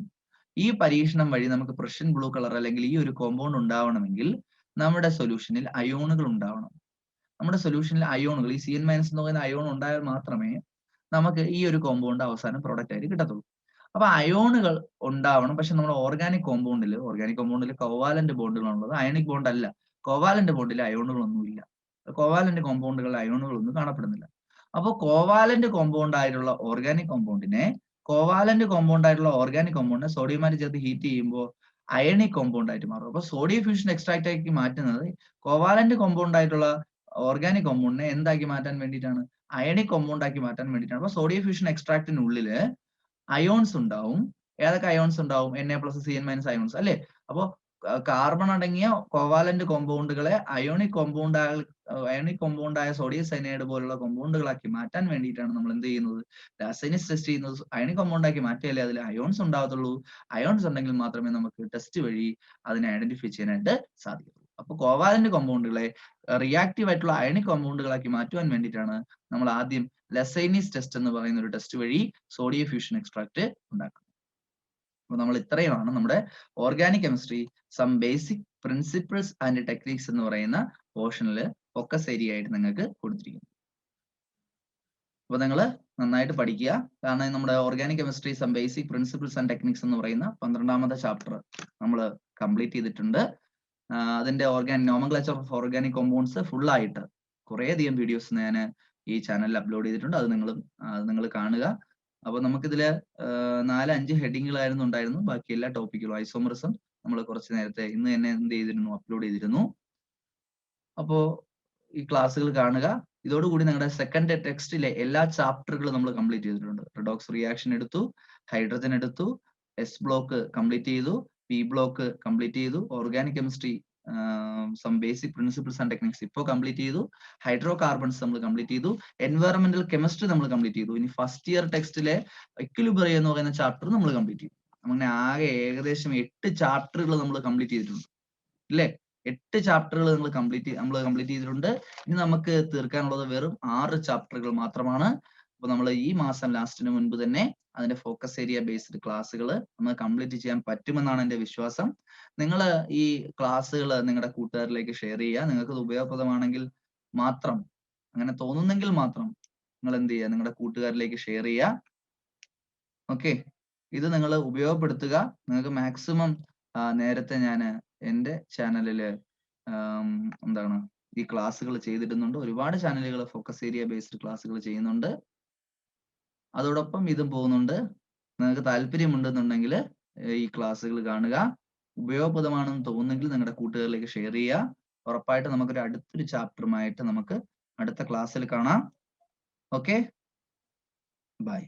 ഈ പരീക്ഷണം വഴി നമുക്ക് പ്രഷ്യൻ ബ്ലൂ കളർ അല്ലെങ്കിൽ ഈ ഒരു കോമ്പൗണ്ട് ഉണ്ടാവണമെങ്കിൽ നമ്മുടെ സൊല്യൂഷനിൽ അയോണുകൾ ഉണ്ടാവണം. നമ്മുടെ സൊല്യൂഷനിൽ അയോണുകൾ, ഈ Cn- എന്ന് പറയുന്ന അയോൺ ഉണ്ടായാൽ മാത്രമേ നമുക്ക് ഈ ഒരു കോമ്പൗണ്ട് അവസാനം പ്രോഡക്റ്റ് ആയിട്ട് കിട്ടത്തുള്ളൂ. അപ്പൊ അയോണുകൾ ഉണ്ടാവണം. പക്ഷെ നമ്മുടെ ഓർഗാനിക് കോമ്പൗണ്ടിൽ കോവാലന്റ് ബോണ്ടുകളാണുള്ളത്, അയണിക് ബോണ്ട് അല്ല. കോവാലന്റ് ബോണ്ടിൽ അയോണുകളൊന്നുമില്ല. കോവാലന്റ് കോമ്പൗണ്ടുകളിൽ അയോണുകളൊന്നും കാണപ്പെടുന്നില്ല. അപ്പോൾ കോവാലന്റ് കോമ്പൗണ്ട് ആയിട്ടുള്ള ഓർഗാനിക് കോമ്പൗണ്ടിനെ സോഡിയമായിട്ട് ചേർത്ത് ഹീറ്റ് ചെയ്യുമ്പോൾ അയണിക് കോമ്പൗണ്ട് ആയിട്ട് മാറും. അപ്പൊ സോഡിയം ഫ്യൂഷൻ എക്സ്ട്രാക്ട് ആക്കി മാറ്റുന്നത് കോവാലന്റ് കോമ്പൗണ്ട് ആയിട്ടുള്ള ഓർഗാനിക് കോമ്പൗണ്ടിനെ എന്താക്കി മാറ്റാൻ വേണ്ടിയിട്ടാണ്? അയണിക് കോമ്പൗണ്ട് ആക്കി മാറ്റാൻ വേണ്ടിയിട്ടാണ്. അപ്പൊ സോഡിയം ഫ്യൂഷൻ എക്സ്ട്രാക്റ്റിനുള്ളില് അയോൺസ് ഉണ്ടാവും. ഏതൊക്കെ അയോൺസ് ഉണ്ടാവും? Na+ Cn- അയോൺസ് അല്ലെ? അപ്പൊ കാർബൺ അടങ്ങിയ കോവാലന്റ് കോമ്പൗണ്ടുകളെ അയോണിക് കോമ്പൗണ്ടായ സോഡിയം സയനൈഡ് പോലുള്ള കോമ്പൗണ്ടുകളാക്കി മാറ്റാൻ വേണ്ടിയിട്ടാണ് നമ്മൾ എന്ത് ചെയ്യുന്നത്? രാസൈനിക് ടെസ്റ്റ് ചെയ്യുന്നത്. അയോണിക് കോമ്പൗണ്ടാക്കി മാറ്റിയാലേ അതിൽ അയോൺസ് ഉണ്ടാകത്തുള്ളൂ. അയോൺസ് ഉണ്ടെങ്കിൽ മാത്രമേ നമുക്ക് ടെസ്റ്റ് വഴി അതിനെ ഐഡന്റിഫൈ ചെയ്യാനായിട്ട് സാധിക്കൂ. അപ്പൊ കോവാലന്റ് കോമ്പൗണ്ടുകളെ റിയാക്റ്റീവ് ആയിട്ടുള്ള അയണിക് കോമ്പൗണ്ടുകളാക്കി മാറ്റുവാൻ വേണ്ടിയിട്ടാണ് നമ്മൾ ആദ്യം ലെസൈനീസ് ടെസ്റ്റ് എന്ന് പറയുന്ന ഒരു ടെസ്റ്റ് വഴി സോഡിയം ഫ്യൂഷൻ എക്സ്ട്രാക്ട് ഉണ്ടാക്കുന്നത്. അപ്പൊ നമ്മൾ ഇത്രയുമാണ് നമ്മുടെ organic chemistry some basic principles and techniques എന്ന് പറയുന്ന പോർഷനിൽ ഫോക്കസ് ഏരിയ ആയിട്ട് നിങ്ങൾക്ക് കൊടുത്തിരിക്കുന്നു. അപ്പൊ നിങ്ങൾ നന്നായിട്ട് പഠിക്കുക. കാരണം നമ്മുടെ organic chemistry some basic principles and techniques എന്ന് പറയുന്ന 12ാമത്തെ ചാപ്റ്റർ നമ്മൾ കംപ്ലീറ്റ് ചെയ്തിട്ടുണ്ട്. അതിന്റെ nomenclature of organic compounds full ആയിട്ട് കുറേയധികം വീഡിയോസ് ഞാൻ ഈ ചാനലിൽ അപ്ലോഡ് ചെയ്തിട്ടുണ്ട്. അത് നിങ്ങൾ കാണുക. അപ്പൊ നമുക്കിതില് 4-5 ഹെഡിങ്ങുകളായിരുന്നു ഉണ്ടായിരുന്നു. ബാക്കി എല്ലാ ടോപ്പിക്കുകളും ഐസോമറിസം നമ്മൾ കുറച്ച് നേരത്തെ ഇന്ന് തന്നെ എന്ത് ചെയ്തിരുന്നു, അപ്ലോഡ് ചെയ്തിരുന്നു. അപ്പോ ഈ ക്ലാസ്സുകൾ കാണുക. ഇതോടുകൂടി നിങ്ങളുടെ സെക്കൻഡ് ടെക്സ്റ്റിലെ എല്ലാ ചാപ്റ്ററുകളും നമ്മൾ കംപ്ലീറ്റ് ചെയ്തിട്ടുണ്ട്. റിഡോക്സ് റിയാക്ഷൻ എടുത്തു, ഹൈഡ്രജൻ എടുത്തു, എസ് ബ്ലോക്ക് കംപ്ലീറ്റ് ചെയ്തു, പി ബ്ലോക്ക് കംപ്ലീറ്റ് ചെയ്തു, organic chemistry some basic principles and techniques ഇപ്പോൾ കംപ്ലീറ്റ് ചെയ്തു, ഹൈഡ്രോ കാർബൺസ് നമ്മൾ കംപ്ലീറ്റ് ചെയ്തു, എൻവയറമെന്റൽ കെമിസ്ട്രി നമ്മൾ കംപ്ലീറ്റ് ചെയ്തു. ഇനി ഫസ്റ്റ് ഇയർ ടെക്സ്റ്റിലെ ഇക്വിലിബ്രിയം എന്ന് പറയുന്ന ചാപ്റ്റർ നമ്മൾ കംപ്ലീറ്റ് ചെയ്തു. അങ്ങനെ ആകെ ഏകദേശം 8 ചാപ്റ്ററുകൾ നമ്മൾ കംപ്ലീറ്റ് ചെയ്തിട്ടുണ്ട് അല്ലേ? 8 ചാപ്റ്ററുകൾ നമ്മൾ കംപ്ലീറ്റ് ചെയ്തിട്ടുണ്ട്. ഇനി നമുക്ക് തീർക്കാനുള്ളത് വെറും 6 ചാപ്റ്ററുകൾ മാത്രമാണ്. അപ്പൊ നമ്മൾ ഈ മാസം ലാസ്റ്റിന് മുൻപ് തന്നെ അതിന്റെ ഫോക്കസ് ഏരിയ ബേസ്ഡ് ക്ലാസ്സുകൾ നമുക്ക് കംപ്ലീറ്റ് ചെയ്യാൻ പറ്റുമെന്നാണ് എന്റെ വിശ്വാസം. നിങ്ങൾ ഈ ക്ലാസ്സുകൾ നിങ്ങളുടെ കൂട്ടുകാരിലേക്ക് ഷെയർ ചെയ്യുക. നിങ്ങൾക്ക് ഇത് ഉപയോഗപ്രദമാണെങ്കിൽ മാത്രം, അങ്ങനെ തോന്നുന്നെങ്കിൽ മാത്രം നിങ്ങൾ എന്ത് ചെയ്യുക, നിങ്ങളുടെ കൂട്ടുകാരിലേക്ക് ഷെയർ ചെയ്യുക. ഓക്കെ, ഇത് നിങ്ങൾ ഉപയോഗപ്പെടുത്തുക. നിങ്ങൾക്ക് മാക്സിമം നേരത്തെ ഞാൻ എൻ്റെ ചാനലില് എന്താണ് ഈ ക്ലാസ്സുകൾ ചെയ്തിടുന്നുണ്ട്. ഒരുപാട് ചാനലുകൾ ഫോക്കസ് ഏരിയ ബേസ്ഡ് ക്ലാസ്സുകൾ ചെയ്യുന്നുണ്ട്. അതോടൊപ്പം ഇതും പോകുന്നുണ്ട്. നിങ്ങൾക്ക് താല്പര്യമുണ്ടെന്നുണ്ടെങ്കിൽ ഈ ക്ലാസ്സുകൾ കാണുക. ഉപയോഗപ്രദമാണെന്ന് തോന്നുന്നെങ്കിൽ നിങ്ങളുടെ കൂട്ടുകാരിലേക്ക് ഷെയർ ചെയ്യുക. ഉറപ്പായിട്ട് നമുക്കൊരു അടുത്തൊരു ചാപ്റ്ററുമായിട്ട് നമുക്ക് അടുത്ത ക്ലാസ്സിൽ കാണാം. Okay, by.